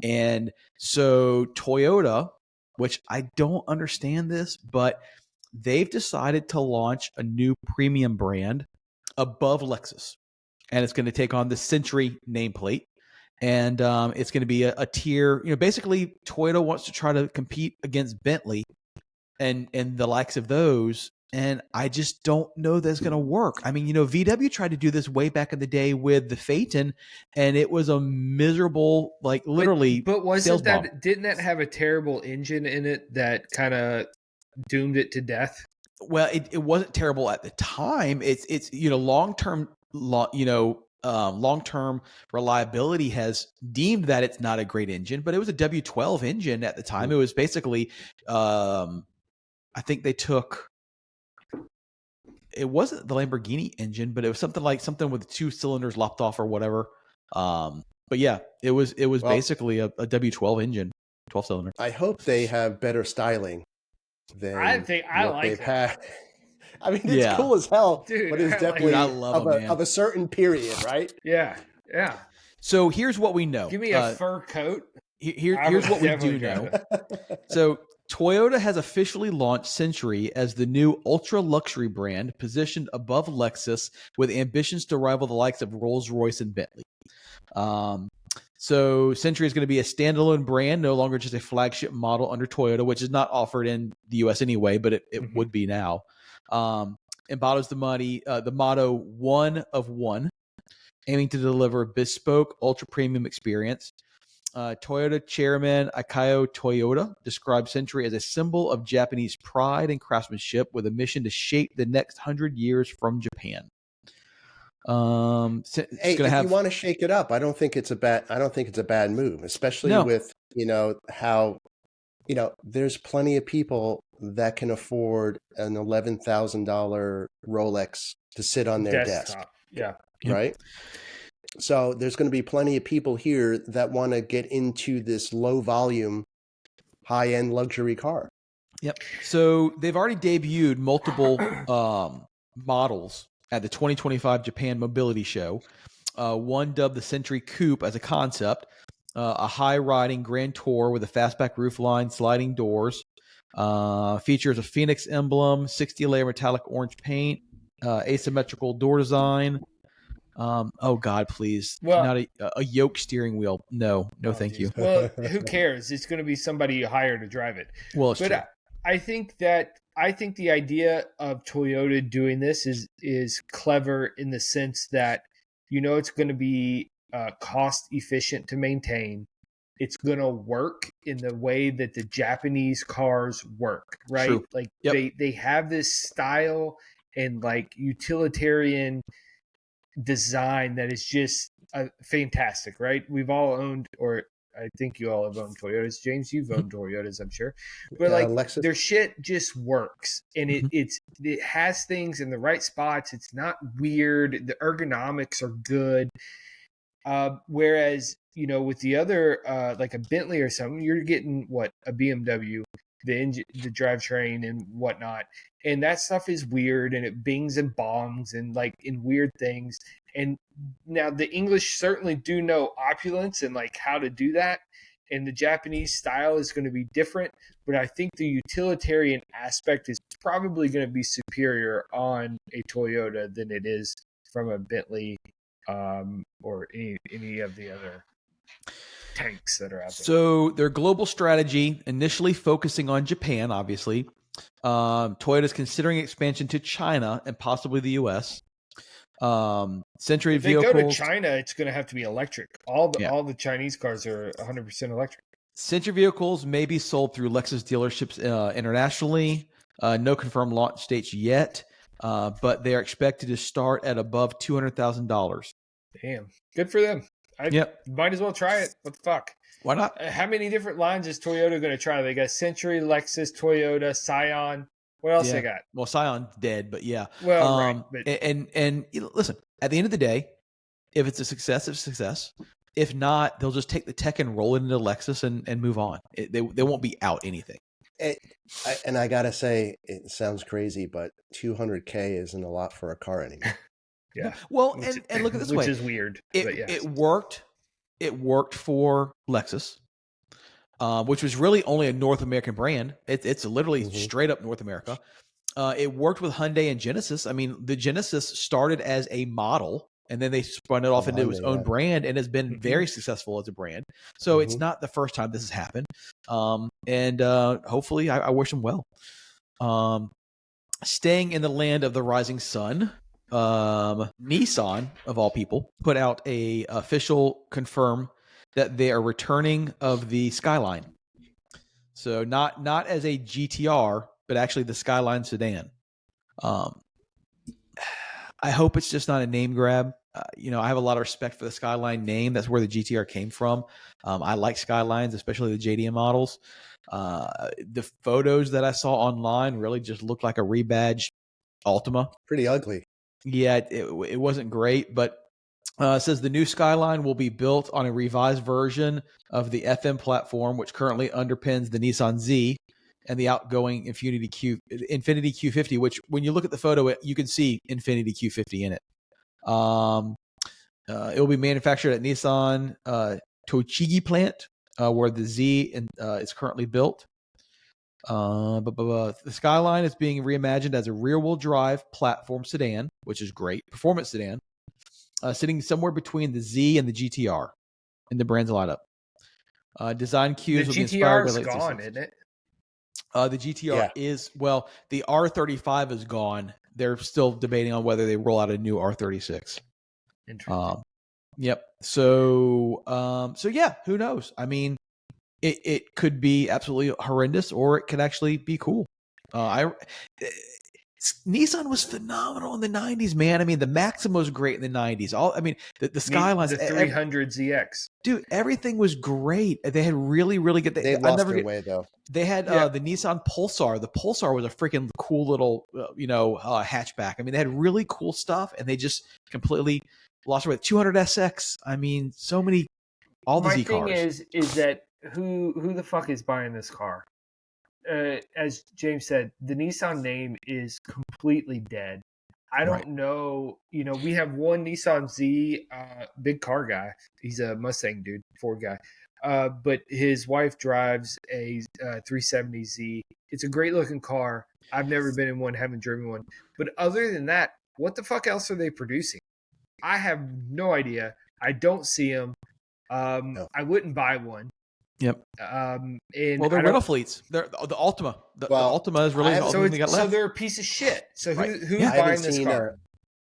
And so Toyota, which I don't understand this, but they've decided to launch a new premium brand above Lexus, and it's going to take on the Century nameplate, and it's going to be a tier. Basically, Toyota wants to try to compete against Bentley and the likes of those, and I just don't know that's going to work. I mean, VW tried to do this way back in the day with the Phaeton, and it was a miserable, literally. But wasn't that? Didn't that have a terrible engine in it that kind of doomed it to death? Well, it wasn't terrible at the time. It's long-term reliability has deemed that it's not a great engine, but it was a W12 engine at the time. It was basically I think they took, it wasn't the Lamborghini engine, but it was something with 2 cylinders lopped off or whatever. But yeah, it was basically a W12 engine, 12 cylinder. I hope they have better styling than I like they've that. had. I mean, it's cool as hell, dude, but it's definitely of a certain period, right? Yeah. So here's what we know. Give me a fur coat. Here's what we do know. So Toyota has officially launched Century as the new ultra-luxury brand positioned above Lexus with ambitions to rival the likes of Rolls-Royce and Bentley. So Century is going to be a standalone brand, no longer just a flagship model under Toyota, which is not offered in the U.S. anyway, but it would be now. Embodies the motto "One of One," aiming to deliver bespoke, ultra-premium experience. Toyota chairman Akio Toyoda described Century as a symbol of Japanese pride and craftsmanship with a mission to shape the next 100 years from Japan. Hey, if you want to shake it up, I don't think it's a bad move, especially with, how, there's plenty of people that can afford an $11,000 Rolex to sit on their desk. Yeah. Right. So there's going to be plenty of people here that want to get into this low volume, high end luxury car. Yep. So they've already debuted multiple models at the 2025 Japan Mobility Show. One dubbed the Century Coupe as a concept, a high-riding Grand Tour with a fastback roofline, sliding doors, features a Phoenix emblem, 60-layer metallic orange paint, asymmetrical door design. Oh God, please! Well, not a yoke steering wheel. No, thank you. Well, who cares? It's going to be somebody you hire to drive it. Well, it's true. I think the idea of Toyota doing this is clever in the sense that it's going to be cost efficient to maintain. It's going to work in the way that the Japanese cars work, right? True. Like they have this style and like utilitarian design that is just fantastic, right? We've all owned, or I think you all have owned Toyotas. James, you've owned Toyotas, I'm sure. But Lexus. Their shit just works, and it has things in the right spots. It's not weird. The ergonomics are good. Whereas with the other like a Bentley or something, you're getting a BMW, the engine, the drivetrain, and whatnot, and that stuff is weird, and it bings and bongs and like in weird things. And now the English certainly do know opulence and like how to do that, and the Japanese style is going to be different. But I think the utilitarian aspect is probably going to be superior on a Toyota than it is from a Bentley or any of the other tanks that are out there. So their global strategy, initially focusing on Japan, obviously. Toyota is considering expansion to China and possibly the U.S. Century if they vehicles. go to China, it's going to have to be electric. All the Chinese cars are 100% electric. Century vehicles may be sold through Lexus dealerships internationally. No confirmed launch dates yet, but they are expected to start at above $200,000. Damn, good for them. Might as well try it. What the fuck? Why not? How many different lines is Toyota going to try? They got Century, Lexus, Toyota, Scion. What else they got? Well, Scion's dead, but yeah. Well, right. But and listen, at the end of the day, if it's a success, it's a success. If not, they'll just take the tech and roll it into Lexus and move on. They won't be out anything. And I gotta say, it sounds crazy, but $200K isn't a lot for a car anymore. Yeah. Well, and look at this way, which is weird. It worked. It worked for Lexus, which was really only a North American brand. It's literally straight up North America. It worked with Hyundai and Genesis. I mean, the Genesis started as a model, and then they spun it off into its own brand, and has been very successful as a brand. So it's not the first time this has happened. And hopefully, I wish them well. Staying in the land of the rising sun, Nissan, of all people, put out a official confirm that they are returning of the Skyline. So not as a GTR, but actually the Skyline sedan. I hope it's just not a name grab. I have a lot of respect for the Skyline name. That's where the GTR came from. I like Skylines, especially the JDM models. The photos that I saw online really just looked like a rebadged Altima. Pretty ugly. Yeah, it wasn't great, but it says the new Skyline will be built on a revised version of the FM platform, which currently underpins the Nissan Z and the outgoing Infiniti Q50, which when you look at the photo, you can see Infiniti Q50 in it. It will be manufactured at Nissan Tochigi plant, where the Z is currently built. The Skyline is being reimagined as a rear-wheel drive platform sedan, which is great. Performance sedan, sitting somewhere between the Z and the GTR in the brand's lineup. Design cues will be inspired by GTR is late gone, 60s. isn't it? The GTR is, well, the R35 is gone. They're still debating on whether they roll out a new R36. Interesting. Yep. So yeah, who knows? I mean, it could be absolutely horrendous, or it could actually be cool. Nissan was phenomenal in the 90s, man. I mean, the Maxima was great in the 90s. The Skylines, the 300 ZX, dude, everything was great. They had really, really good. They lost their way though. They had the Nissan Pulsar. The Pulsar was a freaking cool little, hatchback. I mean, they had really cool stuff, and they just completely lost their way. 200 SX. I mean, so many. All the Z cars. My thing is that who the fuck is buying this car? As James said, the Nissan name is completely dead. I don't know. You know, we have one Nissan Z, big car guy. He's a Mustang dude, Ford guy. But his wife drives a 370Z. It's a great looking car. I've never been in one, haven't driven one. But other than that, what the fuck else are they producing? I have no idea. I don't see them. No. I wouldn't buy one. Yep. And they're rental fleets. They're the Ultima. The Ultima is really the only thing they got left. So they're a piece of shit. So who's buying this car?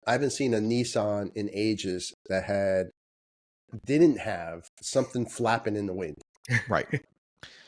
I haven't seen a Nissan in ages that didn't have something flapping in the wind. Right.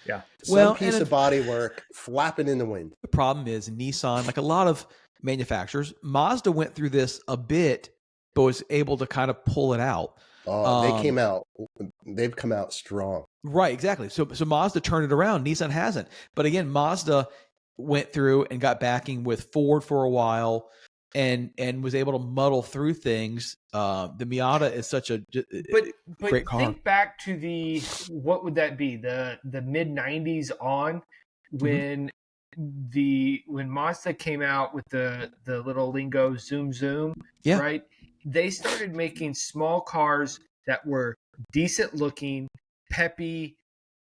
Yeah. Some piece of bodywork flapping in the wind. The problem is Nissan, like a lot of manufacturers, Mazda went through this a bit, but was able to kind of pull it out. They've come out strong. Right, exactly. So Mazda turned it around. Nissan hasn't. But again, Mazda went through and got backing with Ford for a while and was able to muddle through things. The Miata is such a great car. Think back to what would that be? The mid 90s on when when Mazda came out with the little lingo zoom, right? They started making small cars that were decent looking, peppy,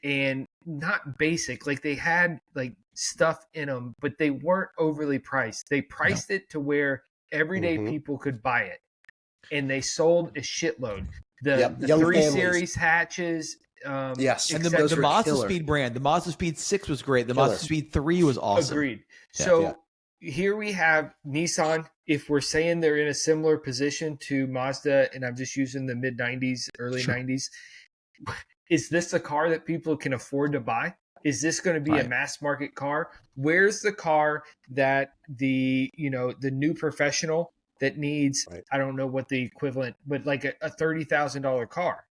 and not basic. Like they had like stuff in them, but they weren't overly priced. They priced it to where everyday people could buy it, and they sold a shitload. The 3 Series hatches. Yes, and the Mazda Speed brand. The Mazda Speed 6 was great. The Mazda Speed 3 was awesome. Agreed. So here we have Nissan. If we're saying they're in a similar position to Mazda, and I'm just using the mid 90s, early 90s, is this a car that people can afford to buy? Is this going to be a mass market car? Where's the car that the new professional that needs, I don't know what the equivalent, but like a $30,000 car.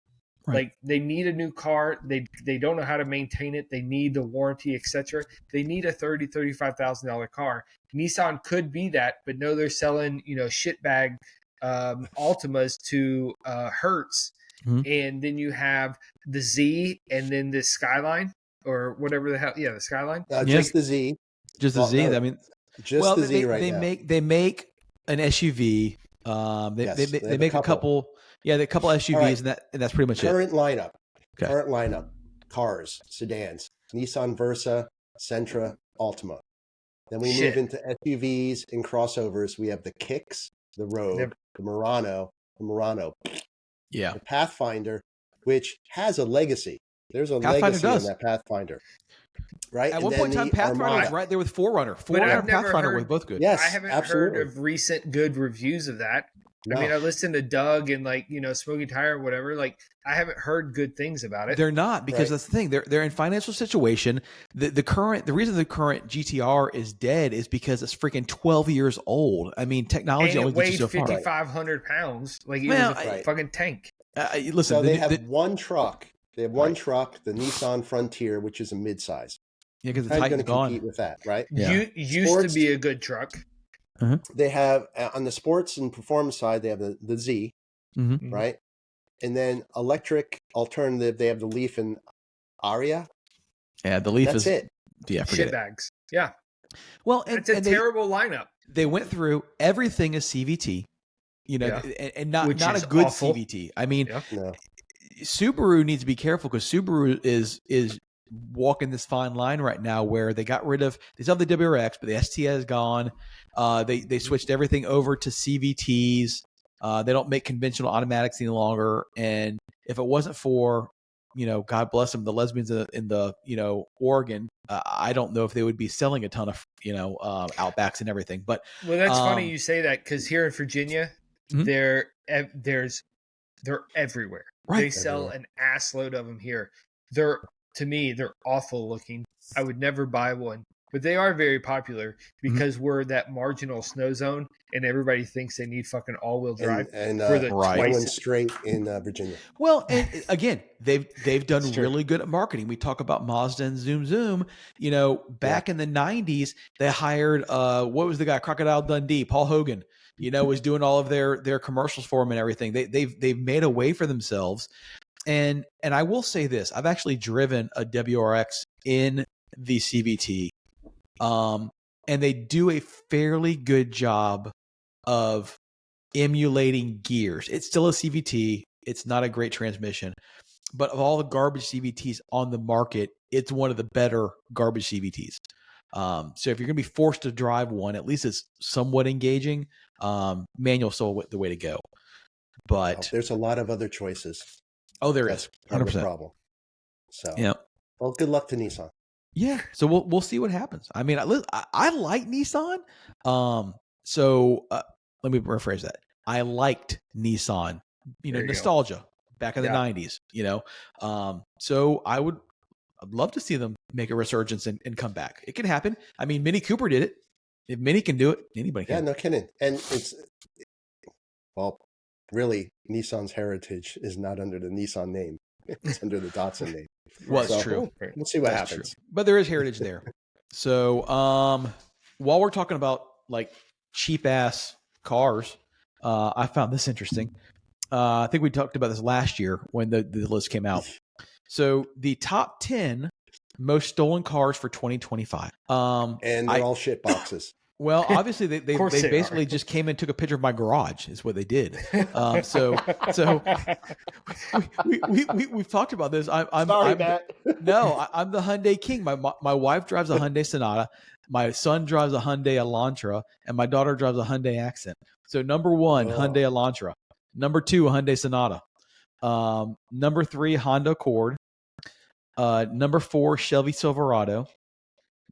Right. Like they need a new car. They don't know how to maintain it. They need the warranty, etc. They need a $35,000 car. Nissan could be that, but no, they're selling shitbag Altimas to Hertz, and then you have the Z, and then the Skyline or whatever the hell. Yeah, the Skyline. Just the Z. Just the Z. I mean, just the Z right now. They make an SUV. They make a couple. Yeah, a couple SUVs, and that's pretty much Current it. Lineup. Okay. Current lineup. Cars, sedans, Nissan Versa, Sentra, Altima. Then we move into SUVs and crossovers. We have the Kicks, the Rogue, the Murano, the Pathfinder, which has a legacy. There's a legacy in that Pathfinder. Right? At one point in time, Pathfinder was right there with Forerunner. Forerunner and Pathfinder were both good. Yes, I haven't heard of recent good reviews of that. No. I mean, I listened to Doug and Smoky Tire or whatever. Like, I haven't heard good things about it. They're not, because that's the thing. They're in financial situation. The reason the current GTR is dead is because it's freaking 12 years old. I mean, technology only gets you so far. 5,500 pounds. Like it was a fucking tank. Listen, so they have one truck. They have one truck, the Nissan Frontier, which is a midsize. Yeah, because the Titan's gone. Compete with that, right? Yeah. Used to be a good truck. They have on the sports and performance side, they have the Z, right? And then electric alternative, they have the Leaf and Aria. Yeah, the Leaf That's it. Yeah, shit bags. Yeah. Well, it's a terrible lineup. They went through everything is CVT, and not a good awful CVT. I mean, Subaru needs to be careful because Subaru is walking this fine line right now where they got rid of, they still have the WRX, but the ST is gone. They switched everything over to CVTs. They don't make conventional automatics any longer. And if it wasn't for, God bless them, the lesbians in the Oregon, I don't know if they would be selling a ton of, Outbacks and everything. But well, that's funny you say that, because here in Virginia, they're everywhere. Right. They sell an ass load of them here. To me, they're awful looking. I would never buy one, but they are very popular because we're that marginal snow zone, and everybody thinks they need fucking all-wheel drive for the going straight in Virginia. Well, and again, they've done really good at marketing. We talk about Mazda and Zoom Zoom. Back in the 90s, they hired what was the guy, Crocodile Dundee, Paul Hogan. Was doing all of their commercials for them and everything. They've made a way for themselves. And I will say this: I've actually driven a WRX in the CVT, and they do a fairly good job of emulating gears. It's still a CVT. It's not a great transmission, but of all the garbage CVTs on the market, it's one of the better garbage CVTs. So if you're going to be forced to drive one, at least it's somewhat engaging. Manual still the way to go. But there's a lot of other choices. Oh, there is 100% problem. So yeah. Well, good luck to Nissan. Yeah. So we'll see what happens. I mean, I like Nissan. So let me rephrase that. I liked Nissan. Nostalgia back in the 90s. So I'd love to see them make a resurgence and come back. It can happen. I mean, Mini Cooper did it. If Mini can do it, anybody can. Yeah, no kidding. And really, Nissan's heritage is not under the Nissan name. It's under the Datsun name. Well, it's true. We'll see what happens. True. But there is heritage there. So while we're talking about like cheap ass cars, I found this interesting. I think we talked about this last year when the list came out. So the top 10 most stolen cars for 2025. And they're all shit boxes. Well, obviously they basically just came and took a picture of my garage is what they did. So we've talked about this. I'm the Hyundai king. My wife drives a Hyundai Sonata. My son drives a Hyundai Elantra, and my daughter drives a Hyundai Accent. So number 1, Hyundai Elantra. Number 2, Hyundai Sonata. Number 3, Honda Accord. Number 4, Chevy Silverado.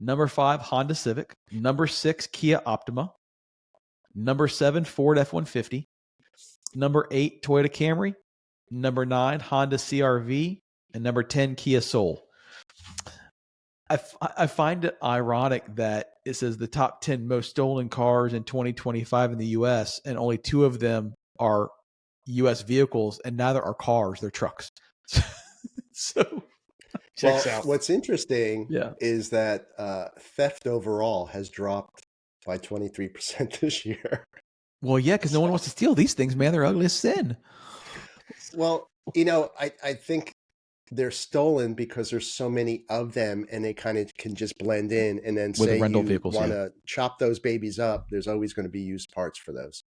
Number 5, Honda Civic. Number 6, Kia Optima. Number 7, Ford F-150. Number 8, Toyota Camry. Number 9, Honda CR-V. And number 10, Kia Soul. I find it ironic that it says the top 10 most stolen cars in 2025 in the U.S., and only 2 of them are U.S. vehicles, and neither are cars, they're trucks. So... What's interesting is that theft overall has dropped by 23% this year. Well, yeah, because no one wants to steal these things, man. They're ugly as sin. Well, I think they're stolen because there's so many of them, and they kind of can just blend in. And then with say rental you vehicles, want to chop those babies up, there's always going to be used parts for those.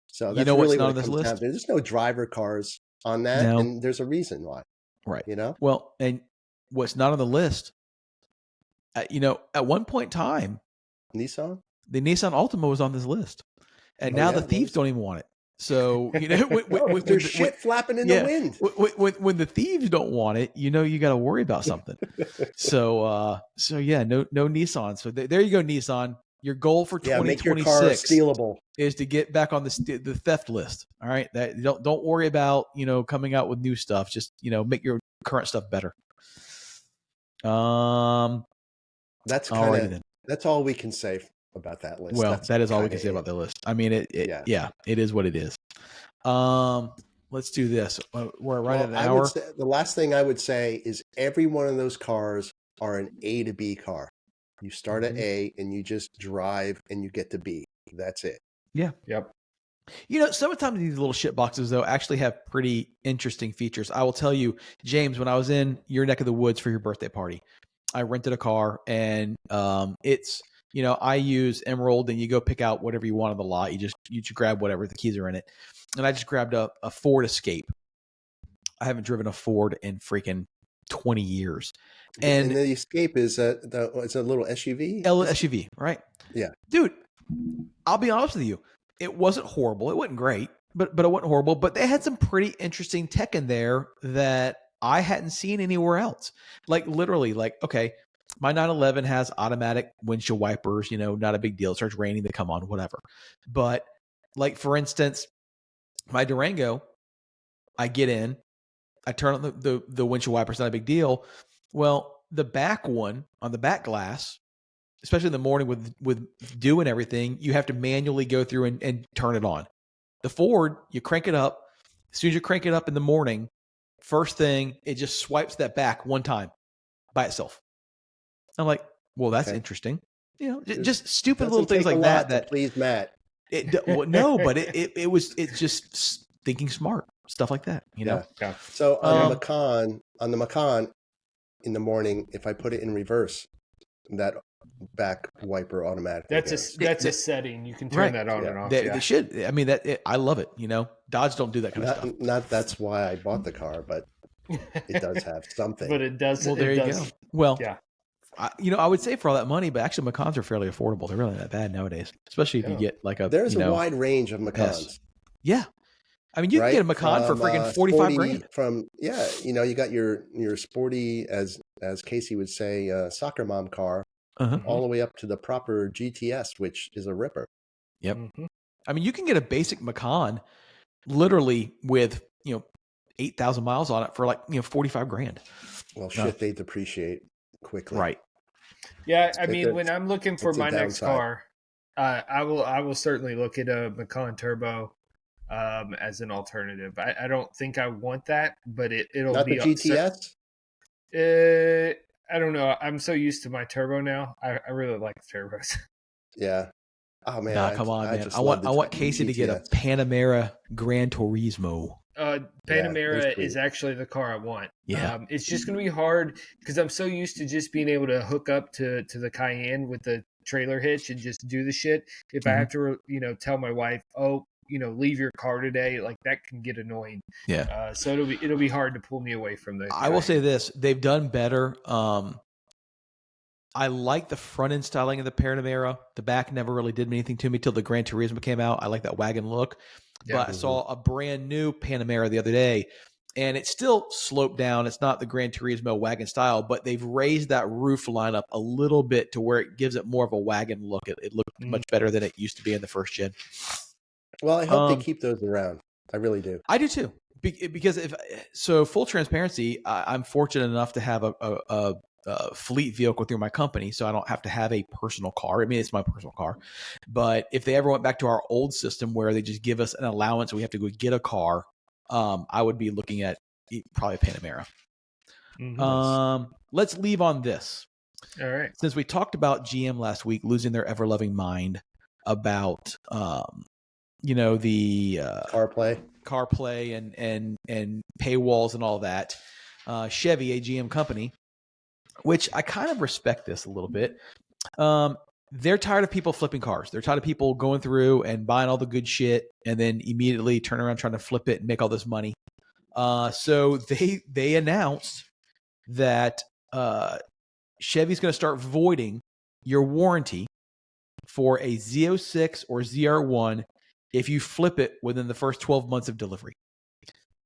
So that's what's not on this list? There's no driver cars on that, and there's a reason why. Right. Well, and what's not on the list, at one point in time, the Nissan Altima was on this list, and now the thieves don't even want it. So there's shit flapping in the wind. When the thieves don't want it, you got to worry about something. So no Nissan. So there you go, Nissan. Your goal for 2026 is to get back on the theft list. All right, don't worry about coming out with new stuff. Just make your current stuff better. That's all we can say about that list. Well, that is all we can say about the list. I mean, it is what it is. Let's do this. We're right at an hour. The last thing I would say is every one of those cars are an A to B car. You start at A and you just drive and you get to B. That's it. Yeah. Yep. Sometimes these little shit boxes, though, actually have pretty interesting features. I will tell you, James, when I was in your neck of the woods for your birthday party, I rented a car, and it's, I use Emerald, and you go pick out whatever you want on the lot. You just grab whatever, the keys are in it. And I just grabbed a Ford Escape. I haven't driven a Ford in freaking 20 years. And the Escape is it's a little SUV. SUV, right? Yeah, dude. I'll be honest with you. It wasn't horrible. It wasn't great, but it wasn't horrible. But they had some pretty interesting tech in there that I hadn't seen anywhere else. Like literally, like okay, my 911 has automatic windshield wipers. Not a big deal. It starts raining, they come on, whatever. But like for instance, my Durango, I get in, I turn on the windshield wipers, not a big deal. Well, the back one on the back glass, especially in the morning with dew and everything, you have to manually go through and turn it on. The Ford, you crank it up. As soon as you crank it up in the morning, first thing, it just swipes that back one time by itself. I'm like, well, that's interesting. Just stupid little things like that. That please, Matt. No, but it's just thinking smart stuff like that. Yeah. So on the Macan, in the morning, if I put it in reverse, that back wiper automatically. That's a setting you can turn that on and off. They should. I mean, I love it. Dodge don't do that kind of stuff. Not that's why I bought the car, but it does have something. But it does. Well, there you go. Well, yeah. I would say for all that money, but actually Macans are fairly affordable. They're really not that bad nowadays, especially if you get like There's a wide range of Macans. Yes. Yeah. I mean, you can get a Macan for freaking 45 grand. You got your sporty, as Casey would say, soccer mom car, all the way up to the proper GTS, which is a ripper. Yep. Mm-hmm. I mean, you can get a basic Macan literally with 8,000 miles on it for like 45 grand. Well, they depreciate quickly, right? Yeah, I mean, when I'm looking for my next car, I will certainly look at a Macan Turbo. As an alternative. I don't think I want that, but it'll not be the GTS. I don't know. I'm so used to my turbo now. I really like turbos. Yeah. Oh man. Nah, come on, man. I want Casey to get a Panamera Gran Turismo. Panamera is actually the car I want. Yeah. It's just going to be hard because I'm so used to just being able to hook up to the Cayenne with the trailer hitch and just do the shit. If I have to, tell my wife, leave your car today, like that can get annoying. Yeah. So it'll be hard to pull me away from the. I will say this: they've done better. I like the front end styling of the Panamera. The back never really did anything to me till the Gran Turismo came out. I like that wagon look. Yeah. But I saw a brand new Panamera the other day, and it's still sloped down. It's not the Gran Turismo wagon style, but they've raised that roof line up a little bit to where it gives it more of a wagon look. It looked much better than it used to be in the first gen. Well, I hope they keep those around. I really do. I do too. Because full transparency, I'm fortunate enough to have a fleet vehicle through my company, so I don't have to have a personal car. I mean, it's my personal car. But if they ever went back to our old system where they just give us an allowance and we have to go get a car, I would be looking at probably a Panamera. Mm-hmm. Let's leave on this. All right. Since we talked about GM last week losing their ever-loving mind about the CarPlay and paywalls and all that. Chevy, a GM company, which I kind of respect this a little bit. They're tired of people flipping cars. They're tired of people going through and buying all the good shit and then immediately turn around trying to flip it and make all this money. So they announced that Chevy's going to start voiding your warranty for a Z06 or ZR1 if you flip it within the first 12 months of delivery.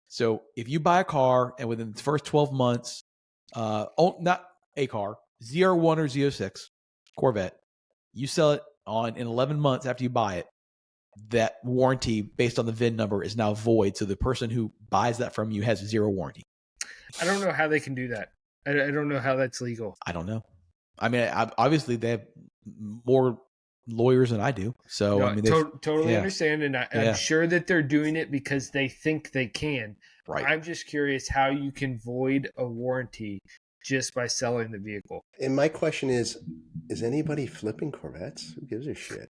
So if you buy a car and within the first 12 months, not a car, ZR1 or Z06 Corvette, you sell it in 11 months after you buy it, that warranty based on the VIN number is now void. So the person who buys that from you has zero warranty. I don't know how they can do that. I don't know how that's legal. I don't know. I mean, obviously they have more lawyers than I do. So no, I mean, totally understand. And I'm sure that they're doing it because they think they can. Right. I'm just curious how you can void a warranty just by selling the vehicle. And my question is anybody flipping Corvettes? Who gives a shit?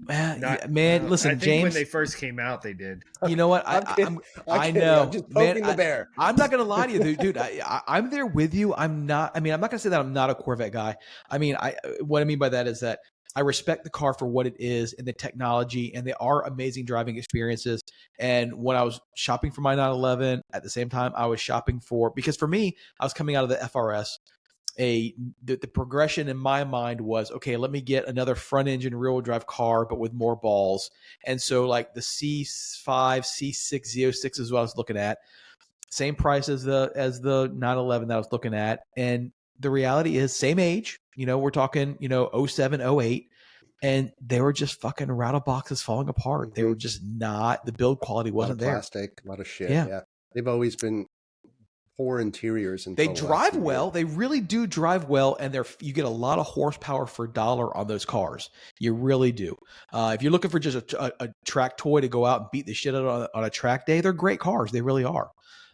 Man, listen, I think James. when they first came out, they did. You know what? I know. I'm just poking the bear. I'm not gonna lie to you, dude. I'm there with you. I'm not gonna say that I'm not a Corvette guy. What I mean by that is that I respect the car for what it is and the technology, and they are amazing driving experiences. And when I was shopping for my 911, at the same time, I was shopping because for me, I was coming out of the FRS. The progression in my mind was, okay, let me get another front engine rear wheel drive car, but with more balls. And so like the C5, C6, Z06 is what I was looking at. Same price as the 911 that I was looking at. And the reality is same age, we're talking, 07, 08. And they were just fucking rattle boxes falling apart. They were just not, the build quality wasn't there. Plastic, a lot of shit. Yeah. They've always been poor interiors. They drive well. They really do drive well, and you get a lot of horsepower for dollar on those cars. You really do. If you're looking for just a track toy to go out and beat the shit out on a track day, they're great cars. They really are.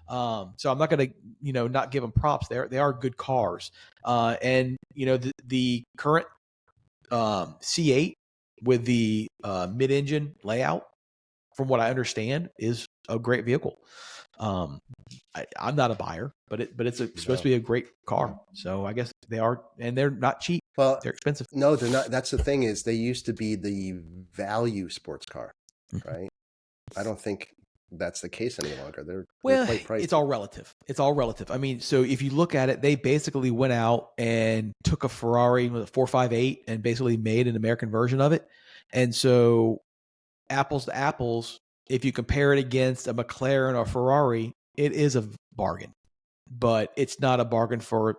So I'm not going to not give them props. They are good cars. And the current C8 with the mid-engine layout, from what I understand, is a great vehicle. I'm not a buyer, but it's supposed to be a great car. So I guess they are, and they're not cheap. Well, they're expensive. No, they're not. That's the thing, is they used to be the value sports car, right? I don't think that's the case any longer. They're quite pricey. It's all relative. I mean, so if you look at it, they basically went out and took a Ferrari with a 458 and basically made an American version of it. And so apples to apples, if you compare it against a McLaren or Ferrari, it is a bargain, but it's not a bargain for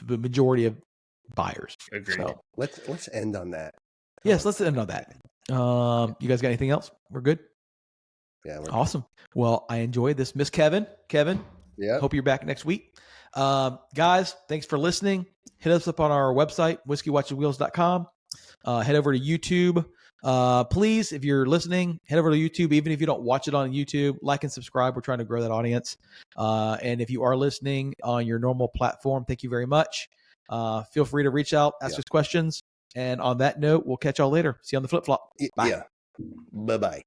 the majority of buyers. Agreed. So let's end on that. Yes, let's end on that. You guys got anything else? We're good? Yeah. Awesome. Well, I enjoyed this. Miss Kevin, yeah. Hope you're back next week. Guys, thanks for listening. Hit us up on our website, whiskeywatcheswheels.com. Head over to YouTube. Please, if you're listening, head over to YouTube. Even if you don't watch it on YouTube, like and subscribe. We're trying to grow that audience. And if you are listening on your normal platform, thank you very much. Feel free to reach out, ask us questions. And on that note, we'll catch y'all later. See you on the flip flop. Bye. Yeah. Bye-bye.